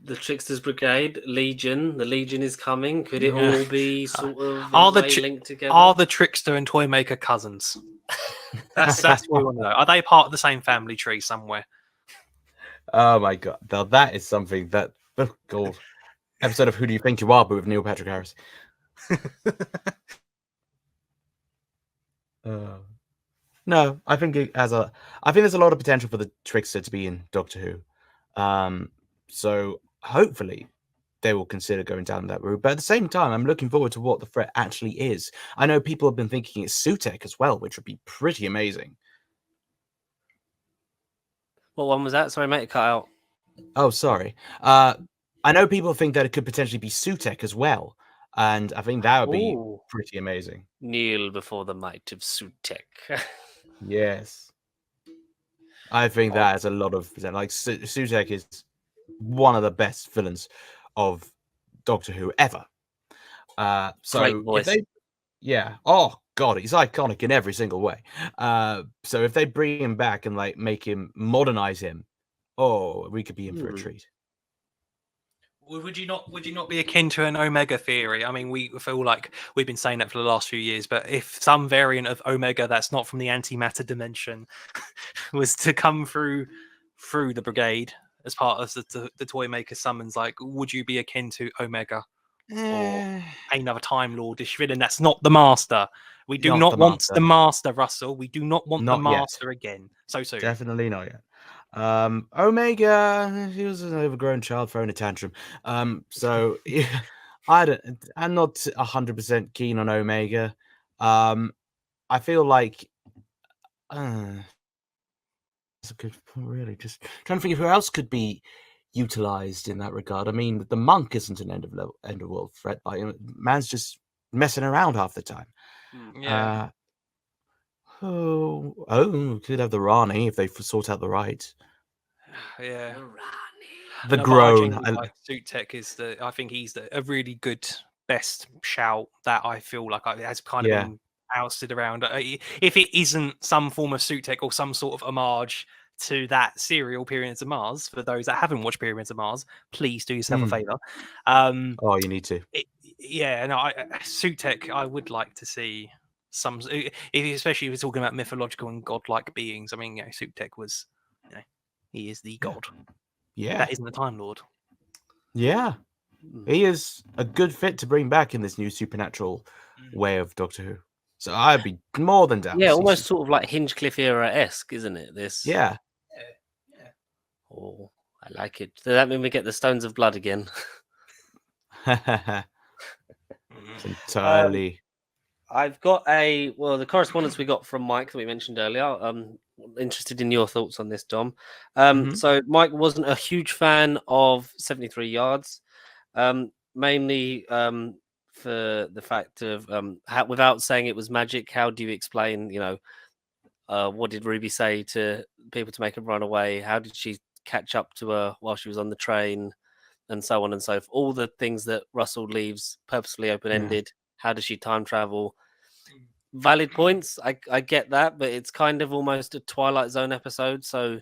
the Tricksters Brigade, Legion. The Legion is coming. Could it Yeah. all be sort of Are in the a way tri- linked together? Are the Trickster and Toymaker cousins? That's what we want to know. Are they part of the same family tree somewhere? Oh my god. Now that is something that God. Episode of Who Do You Think You Are, but with Neil Patrick Harris. No, I think I think there's a lot of potential for the Trickster to be in Doctor Who. So hopefully they will consider going down that route. But at the same time, I'm looking forward to what the threat actually is. I know people have been thinking it's Sutek as well, which would be pretty amazing. What one was that? Sorry, mate, it cut out. Oh, sorry. I know people think that it could potentially be Sutek as well, and I think that would be Ooh. pretty amazing. Kneel before the might of Sutek. Yes. I think that has a lot of like Sutek is one of the best villains of Doctor Who ever. So Great voice. if they, yeah, oh god, he's iconic in every single way. So if they bring him back and like make him modernize him, oh, we could be in for a treat. Would you not be akin to an Omega theory? I mean, we feel like we've been saying that for the last few years, but if some variant of Omega that's not from the antimatter dimension was to come through the brigade as part of the Toymaker summons, like, would you be akin to Omega or another Time Lord-ish villain that's not the Master? We do not want the Master, Russell. We do not want the Master again so soon. Definitely not yet. Omega, he was an overgrown child throwing a tantrum. So yeah, I'm not 100% keen on Omega. I feel like that's a good point, really. Just trying to think of who else could be utilized in that regard. I mean, the monk isn't an end of world threat, but man's just messing around half the time. Yeah. Could have the Rani if they sort out the rights. Yeah. The groan. Like Sutek is I think he's a really good best shout that I feel like has kind of been ousted around. If it isn't some form of Sutek or some sort of homage to that serial Pyramids of Mars, for those that haven't watched Pyramids of Mars, please do yourself a favor. Oh, you need to. Sutek, I would like to see some, especially if we're talking about mythological and godlike beings. I mean, Sutek was, he is the god. Yeah. That isn't the Time Lord. Yeah. He is a good fit to bring back in this new supernatural way of Doctor Who. So I'd be more than down. Yeah, almost sort of like Hinchcliffe era-esque, isn't it? This. Yeah. Oh, I like it. Does that mean we get the Stones of Blood again? Entirely. I've got the correspondence we got from Mike that we mentioned earlier. Interested in your thoughts on this, Dom. So Mike wasn't a huge fan of 73 Yards, mainly for the fact of how, without saying it was magic, how do you explain, what did Ruby say to people to make her run away? How did she catch up to her while she was on the train? And so on and so forth. All the things that Russell leaves purposefully open-ended. How does she time travel? Valid points. I get that, but it's kind of almost a Twilight Zone episode. So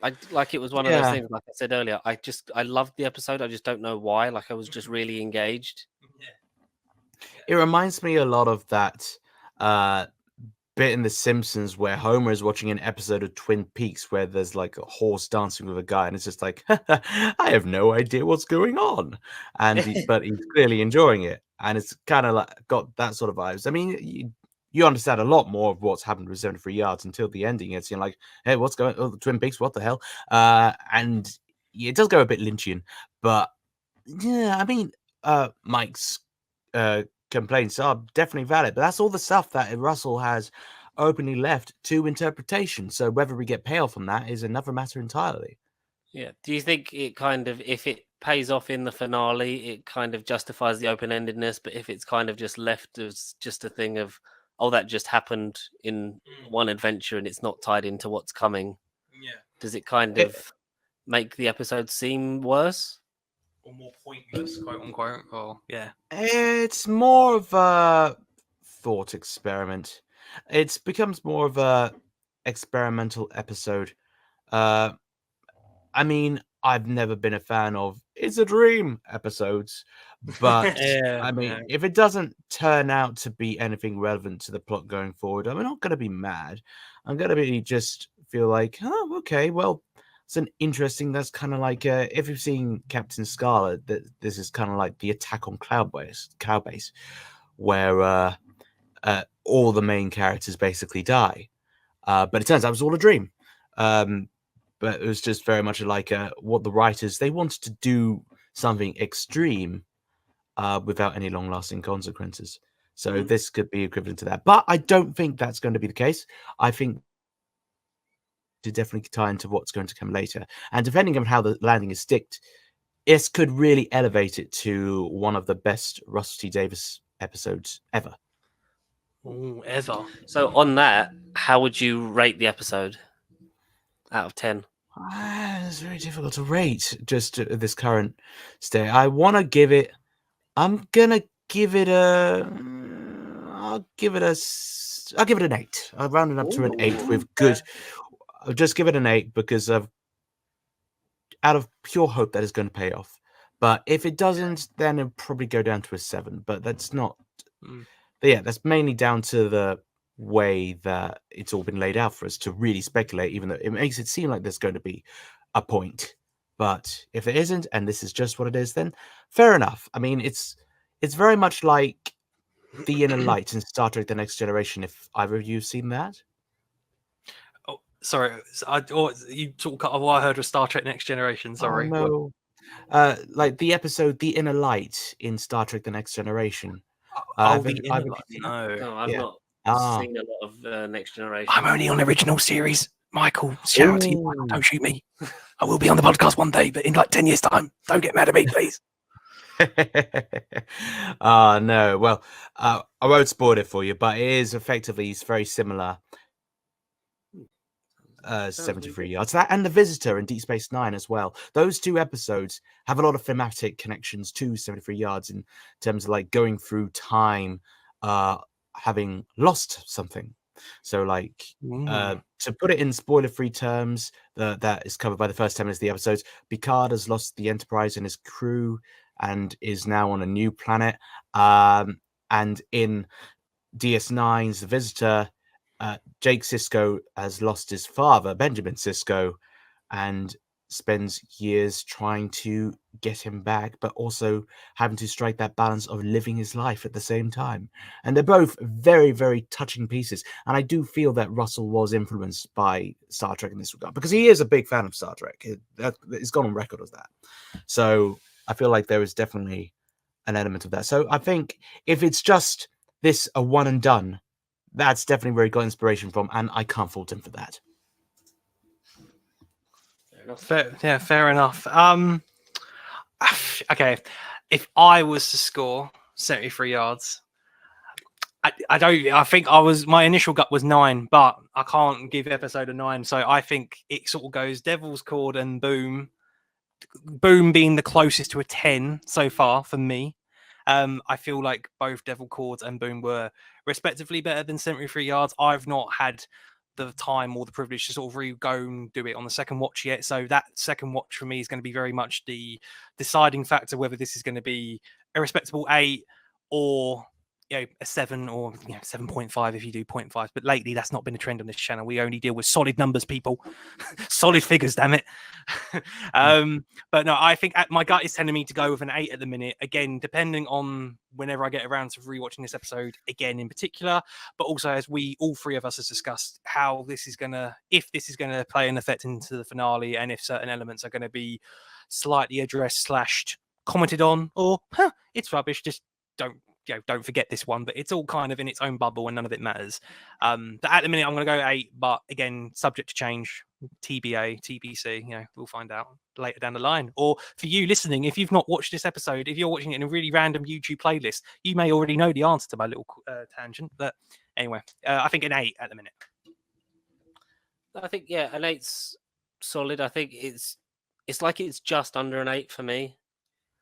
it was one of those things, like I said earlier. I loved the episode. I just don't know why. Like I was just really engaged. It reminds me a lot of that bit in The Simpsons where Homer is watching an episode of Twin Peaks where there's like a horse dancing with a guy, and it's just like, I have no idea what's going on, but he's clearly enjoying it, and it's kind of like got that sort of vibes. I mean, you understand a lot more of what's happened with 73 Yards until the ending. It's like, hey, what's going on? Oh, the Twin Peaks, what the hell? And it does go a bit Lynchian, but yeah, I mean, Mike's complaints are definitely valid, but that's all the stuff that Russell has openly left to interpretation. So whether we get payoff from that is another matter entirely. Yeah. Do you think it kind of, if it pays off in the finale, it kind of justifies the open-endedness, but if it's kind of just left as just a thing of, oh, that just happened in one adventure and it's not tied into what's coming, does it kind of make the episode seem worse? Or more pointless, quote unquote, or it's more of a thought experiment. It becomes more of a experimental episode. I mean, I've never been a fan of "It's a Dream" episodes, but Yeah, I mean, yeah. if it doesn't turn out to be anything relevant to the plot going forward, I'm not going to be mad. I'm going to be just feel like, oh, okay, well, it's an interesting. That's kind of like if you've seen Captain Scarlet, that this is kind of like the attack on Cloud Base, where all the main characters basically die. But it turns out it was all a dream. But it was just very much like what the writers, they wanted to do something extreme without any long-lasting consequences. So this could be equivalent to that. But I don't think that's going to be the case. I think to definitely tie into what's going to come later. And depending on how the landing is sticked, this could really elevate it to one of the best Russell T Davies episodes ever. Ooh, ever. So on that, how would you rate the episode out of 10? It's very difficult to rate just at this current state. I want to give it. I'm gonna give it a. I'll give it an 8. I'll round it up to an 8 with good. I'll just give it an 8 because of out of pure hope that is going to pay off. But if it doesn't, then it'll probably go down to a 7. But that's not. But yeah, that's mainly down to the way that it's all been laid out for us to really speculate, even though it makes it seem like there's going to be a point. But if there isn't, and this is just what it is, then fair enough. I mean, it's very much like the Inner Light in Star Trek: The Next Generation. If either of you have seen that, Oh, sorry. You talk. I heard of Star Trek: Next Generation. Sorry. Oh, no. Like the episode "The Inner Light" in Star Trek: The Next Generation. The Inner Light. No. No, I've Yeah. not seen a lot of Next Generation. I'm only on original series. Michael, shout out to you, Michael. Don't shoot me. I will be on the podcast one day, but in like 10 years' time. Don't get mad at me, please. No. Well, I won't spoil it for you, but it is effectively very similar. 73 yards. That and The Visitor and Deep Space Nine as well. Those two episodes have a lot of thematic connections to 73 yards in terms of like going through time, having lost something. So like to put it in spoiler-free terms, that is covered by the first 10 minutes of the episodes. Picard has lost the Enterprise and his crew and is now on a new planet. And in DS9's The Visitor, Jake Sisko has lost his father, Benjamin Sisko, and spends years trying to get him back, but also having to strike that balance of living his life at the same time. And they're both very, very touching pieces. And I do feel that Russell was influenced by Star Trek in this regard, because he is a big fan of Star Trek. It's gone on record as that. So I feel like there is definitely an element of that. So I think if it's just this a one and done, that's definitely where he got inspiration from, and I can't fault him for that. Fair enough. Okay, if I was to score 73 yards, I think my initial gut was 9, but I can't give episode a 9, so I think it sort of goes Devil's Cord and Boom being the closest to a 10 so far for me. I feel like both Devil Cords and Boom were respectively better than 73 yards. I've not had the time or the privilege to sort of go and do it on the second watch yet. So that second watch for me is going to be very much the deciding factor whether this is going to be a respectable 8 or a 7 or 7.5 if you do 0.5. But lately, that's not been a trend on this channel. We only deal with solid numbers, people. Solid figures, damn it. But no, I think my gut is telling me to go with an 8 at the minute. Again, depending on whenever I get around to rewatching this episode again in particular, but also as all three of us has discussed how if this is going to play an effect into the finale, and if certain elements are going to be slightly addressed / commented on, or it's rubbish, just don't forget this one, but it's all kind of in its own bubble and none of it matters. But at the minute, I'm going to go 8, but again, subject to change. TBA, TBC, we'll find out later down the line. Or for you listening, if you've not watched this episode, if you're watching it in a really random YouTube playlist, you may already know the answer to my little tangent. But anyway, I think an 8 at the minute. I think, an 8's solid. I think it's like it's just under an 8 for me.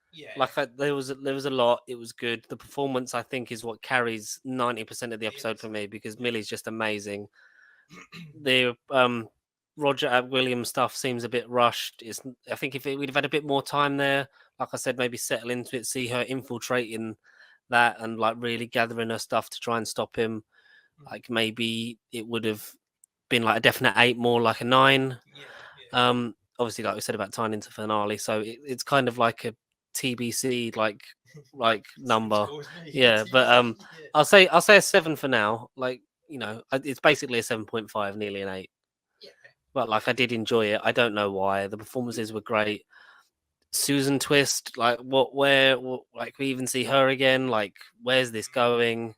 Yeah, like there was a lot. It was good. The performance, I think, is what carries 90% of the episode for me, because Millie's just amazing. The Roger Ab Williams stuff seems a bit rushed. I think if we'd have had a bit more time there, like I said, maybe settle into it, see her infiltrating that and like really gathering her stuff to try and stop him. Like maybe it would have been like a definite 8, more like a 9. Obviously, like we said about tying into finale, so it's kind of like a TBC like number. Yeah, but I'll say a 7 for now. Like, you know, it's basically a 7.5, nearly an 8. But like I did enjoy it. I don't know why. The performances were great. Susan Twist, like like we even see her again. Like, where's this going?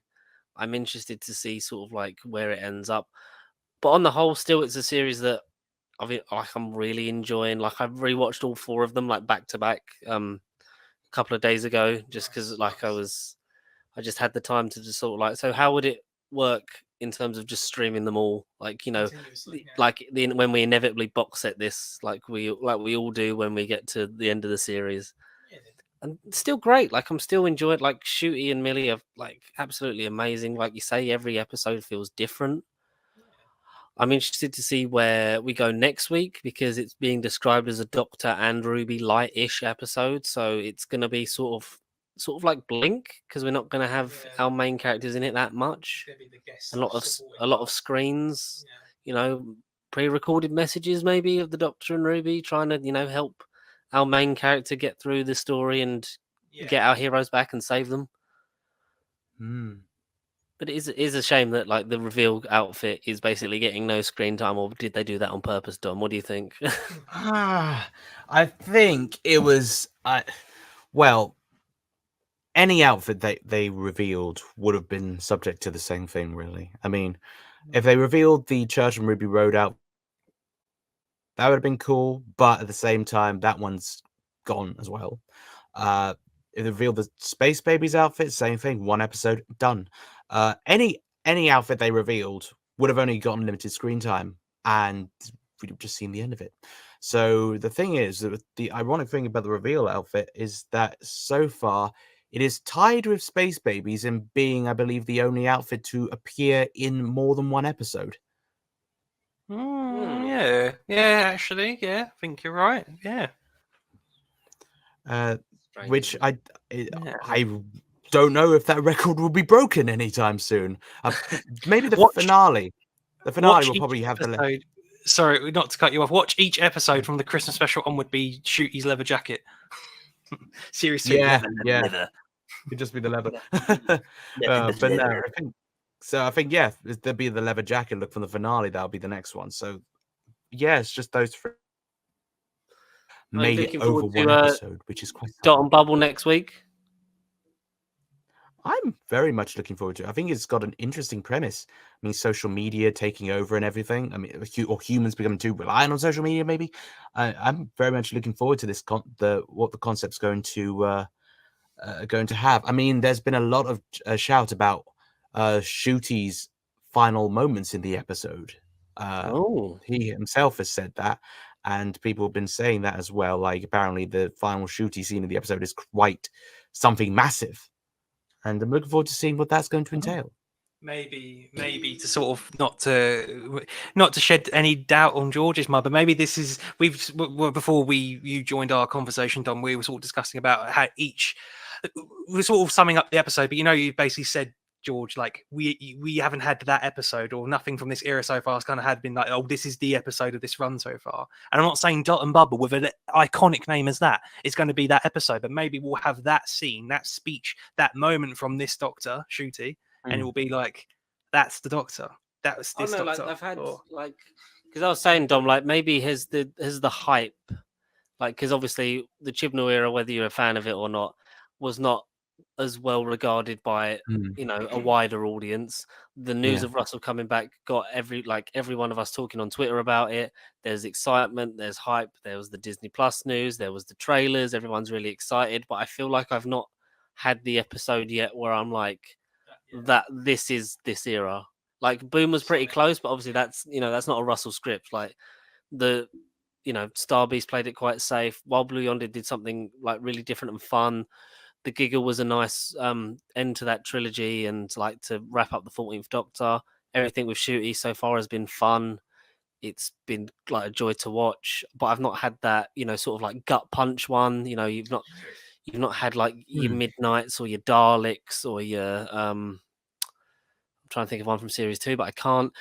I'm interested to see sort of like where it ends up. But on the whole, still, it's a series that I'm really enjoying. Like, I've rewatched all 4 of them like back to back a couple of days ago, just because like I just had the time to just sort of like. So how would it work in terms of just streaming them all? Like, you know, when we inevitably box set this, like we all do when we get to the end of the series. And still great. Like, I'm still enjoying. Like, Shooty and Millie are like absolutely amazing. Like you say, every episode feels different. I'm interested to see where we go next week, because it's being described as a Doctor and Ruby light-ish episode. So it's going to be sort of like Blink, because we're not going to have our main characters in it that much. A lot of screens, you know, pre-recorded messages maybe of the Doctor and Ruby trying to, you know, help our main character get through the story and get our heroes back and save them. But it is a shame that like the reveal outfit is basically getting no screen time. Or did they do that on purpose, Dom? What do you think? I think it was well, any outfit they revealed would have been subject to the same thing, really. I mean, if they revealed the Church and Ruby Road out, that would have been cool, but at the same time, that one's gone as well. If they revealed the Space Babies outfit, same thing, 1 episode, done. Any outfit they revealed would have only gotten limited screen time, and we'd have just seen the end of it. So the thing is, the ironic thing about the reveal outfit is that so far it is tied with Space Babies in being, I believe, the only outfit to appear in more than 1 episode. Yeah, actually, I think you're right. Yeah. Which I don't know if that record will be broken anytime soon. Maybe the finale. The finale will probably have the. Sorry, not to cut you off. Watch each episode from the Christmas special onward be Shooty's leather jacket. Series 2. Leather. It'd just be the leather. But no, I think there'll be the leather jacket look from the finale. That'll be the next one. So yeah, it's just those 3 made it over 1 episode, which is quite. Dot and Bubble next week. I'm very much looking forward to it. I think it's got an interesting premise. I mean, social media taking over and everything. I mean, or humans becoming too reliant on social media, maybe. I'm very much looking forward to this. What the concept's going to have. I mean, there's been a lot of shout about Shooty's final moments in the episode. He himself has said that, and people have been saying that as well. Like, apparently, the final Shooty scene in the episode is quite something massive. And I'm looking forward to seeing what that's going to entail. Maybe to sort of not to shed any doubt on George's mother. Maybe this is before you joined our conversation, Dom. We were sort of discussing about how we're sort of summing up the episode. But you basically said, George, like we haven't had that episode, or nothing from this era so far has kind of had been like, oh, this is the episode of this run so far. And I'm not saying Dot and Bubble with an iconic name as that is going to be that episode, but maybe we'll have that scene, that speech, that moment from this Doctor Shooty, and it will be like, that's the Doctor. That was this Doctor. Like I've had like, because I was saying, Dom, like maybe has the hype, like, because obviously the Chibnall era, whether you're a fan of it or not, was not as well regarded by a wider audience. The news of Russell coming back got every one of us talking on Twitter about it. There's excitement, there's hype, there was the Disney Plus news, there was the trailers, everyone's really excited, but I feel like I've not had the episode yet where I'm like, that this is this era. Like, Boom was pretty close, but obviously that's not a Russell script. Like, the Star Beast played it quite safe, while Blue Yonder did something like really different and fun. The Giggle was a nice end to that trilogy, and like to wrap up the 14th Doctor. Everything with Shooty so far has been fun. it's been like a joy to watch. But I've not had that, sort of like gut punch one. You've not had like your Midnights or your Daleks or your I'm trying to think of one from series 2, but I can't.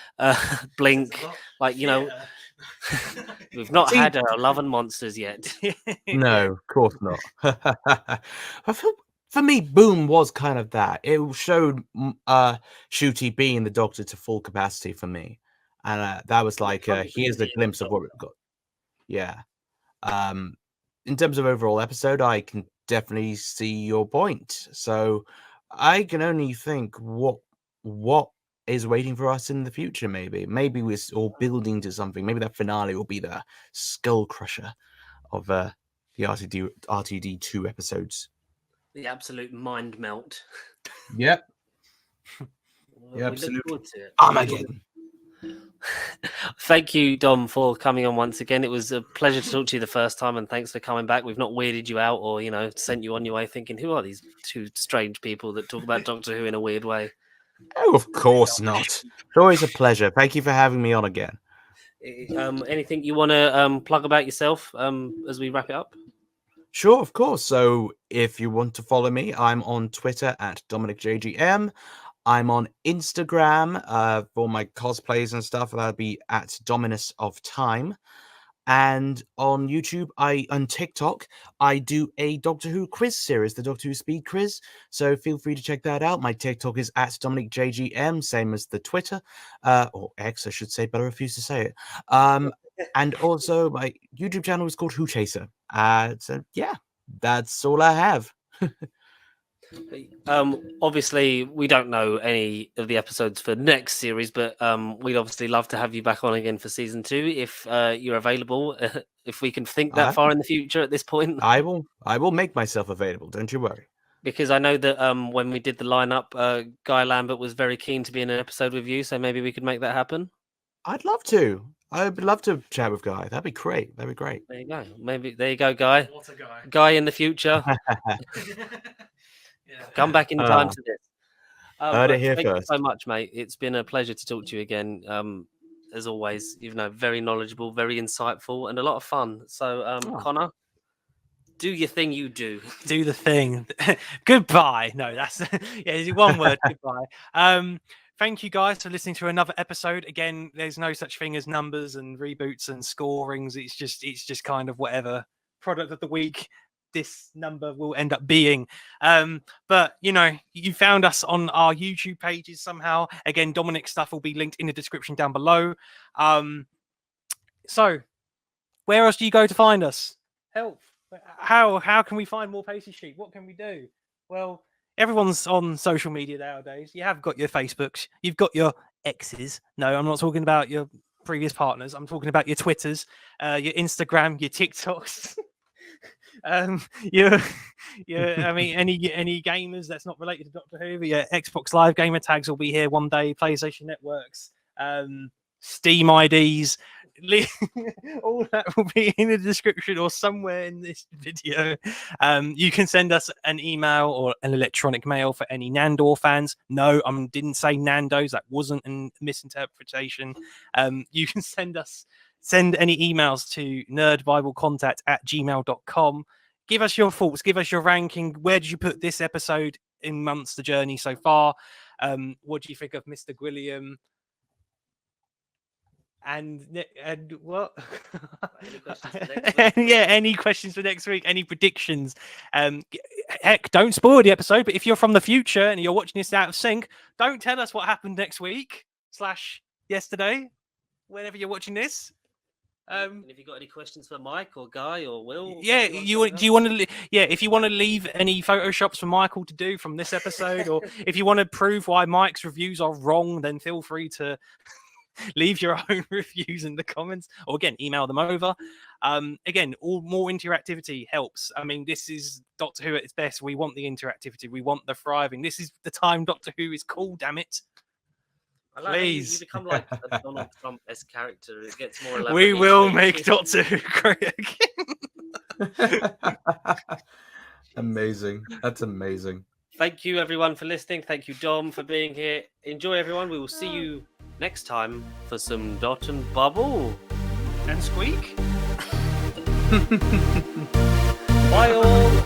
Blink, like we've not had Love and Monsters yet. No, of course not. For me, Boom was kind of that. It showed Shooty being the Doctor to full capacity for me, and that was like, here's a glimpse of what we've got. Yeah. In terms of overall episode, I can definitely see your point. So I can only think what is waiting for us in the future. Maybe we're all building to something. Maybe that finale will be the skull crusher of the RTD2 episodes. The absolute mind melt. Yep. We look forward to it. Armageddon. Thank you, Dom, for coming on once again. It was a pleasure to talk to you the first time, and thanks for coming back. We've not weirded you out or, sent you on your way thinking, who are these two strange people that talk about Doctor Who in a weird way? Oh, of course not. It's always a pleasure. Thank you for having me on again. Anything you want to plug about yourself as we wrap it up? Sure, of course. So if you want to follow me, I'm on Twitter at Dominic JGM. I'm on Instagram for my cosplays and stuff. That'll be at Dominus of Time. And on YouTube, on TikTok, I do a Doctor Who quiz series, the Doctor Who Speed Quiz. So feel free to check that out. My TikTok is at Dominic JGM, same as the Twitter, or X, I should say, but I refuse to say it. And also my YouTube channel is called Who Chaser. So yeah, that's all I have. Obviously we don't know any of the episodes for next series, but we'd obviously love to have you back on again for season 2 if you're available, if we can think that far in the future at this point. I will make myself available, don't you worry. Because I know that when we did the lineup, Guy Lambert was very keen to be in an episode with you, so maybe we could make that happen. I'd love to. I'd love to chat with Guy. That'd be great. That'd be great. There you go. Maybe there you go, Guy. What a guy. Guy in the future. Come back in time to this. Heard it here thank first. you so much, mate. It's been a pleasure to talk to you again. As always, very knowledgeable, very insightful, and a lot of fun. So, Connor, do your thing. You do the thing. Goodbye. No, that's one word. Goodbye. Thank you guys for listening to another episode. Again, there's no such thing as numbers and reboots and scorings. It's just kind of whatever product of the week this number will end up being. But you found us on our YouTube pages somehow. Again, Dominic's stuff will be linked in the description down below. So where else do you go to find us? Help. How can we find more Pacey Street? What can we do? Well, everyone's on social media nowadays. You have got your Facebooks, you've got your X's. No, I'm not talking about your previous partners. I'm talking about your Twitters, your Instagram, your TikToks. I mean, any gamers that's not related to Doctor Who, your Xbox Live gamer tags will be here one day. PlayStation Networks, Steam IDs, all that will be in the description or somewhere in this video. You can send us an email or an electronic mail for any Nandor fans. No, I didn't say Nando's. That wasn't a misinterpretation. You can send any emails to nerdbiblecontact@gmail.com. Give us your thoughts. Give us your ranking. Where did you put this episode in Monster Journey so far? What do you think of Mr. Gwilliam? And what? Any questions for next week? Yeah, any questions for next week? Any predictions? Heck, don't spoil the episode. But if you're from the future and you're watching this out of sync, don't tell us what happened next week / yesterday, whenever you're watching this. And if you got any questions for Mike or Guy or Will, yeah, if you want to leave any photoshops for Michael to do from this episode, or if you want to prove why Mike's reviews are wrong, then feel free to leave your own reviews in the comments, or again, email them over. Again, more interactivity helps. I mean, this is Doctor Who at its best. We want the interactivity. We want the thriving. This is the time Doctor Who is cool. Damn it. Please. You become like a Donald Trump-esque character. It gets more elaborate. We will make Doctor Who great again. Amazing. That's amazing. Thank you, everyone, for listening. Thank you, Dom, for being here. Enjoy, everyone. We will see you next time for some Dot and Bubble. And Squeak. Bye all.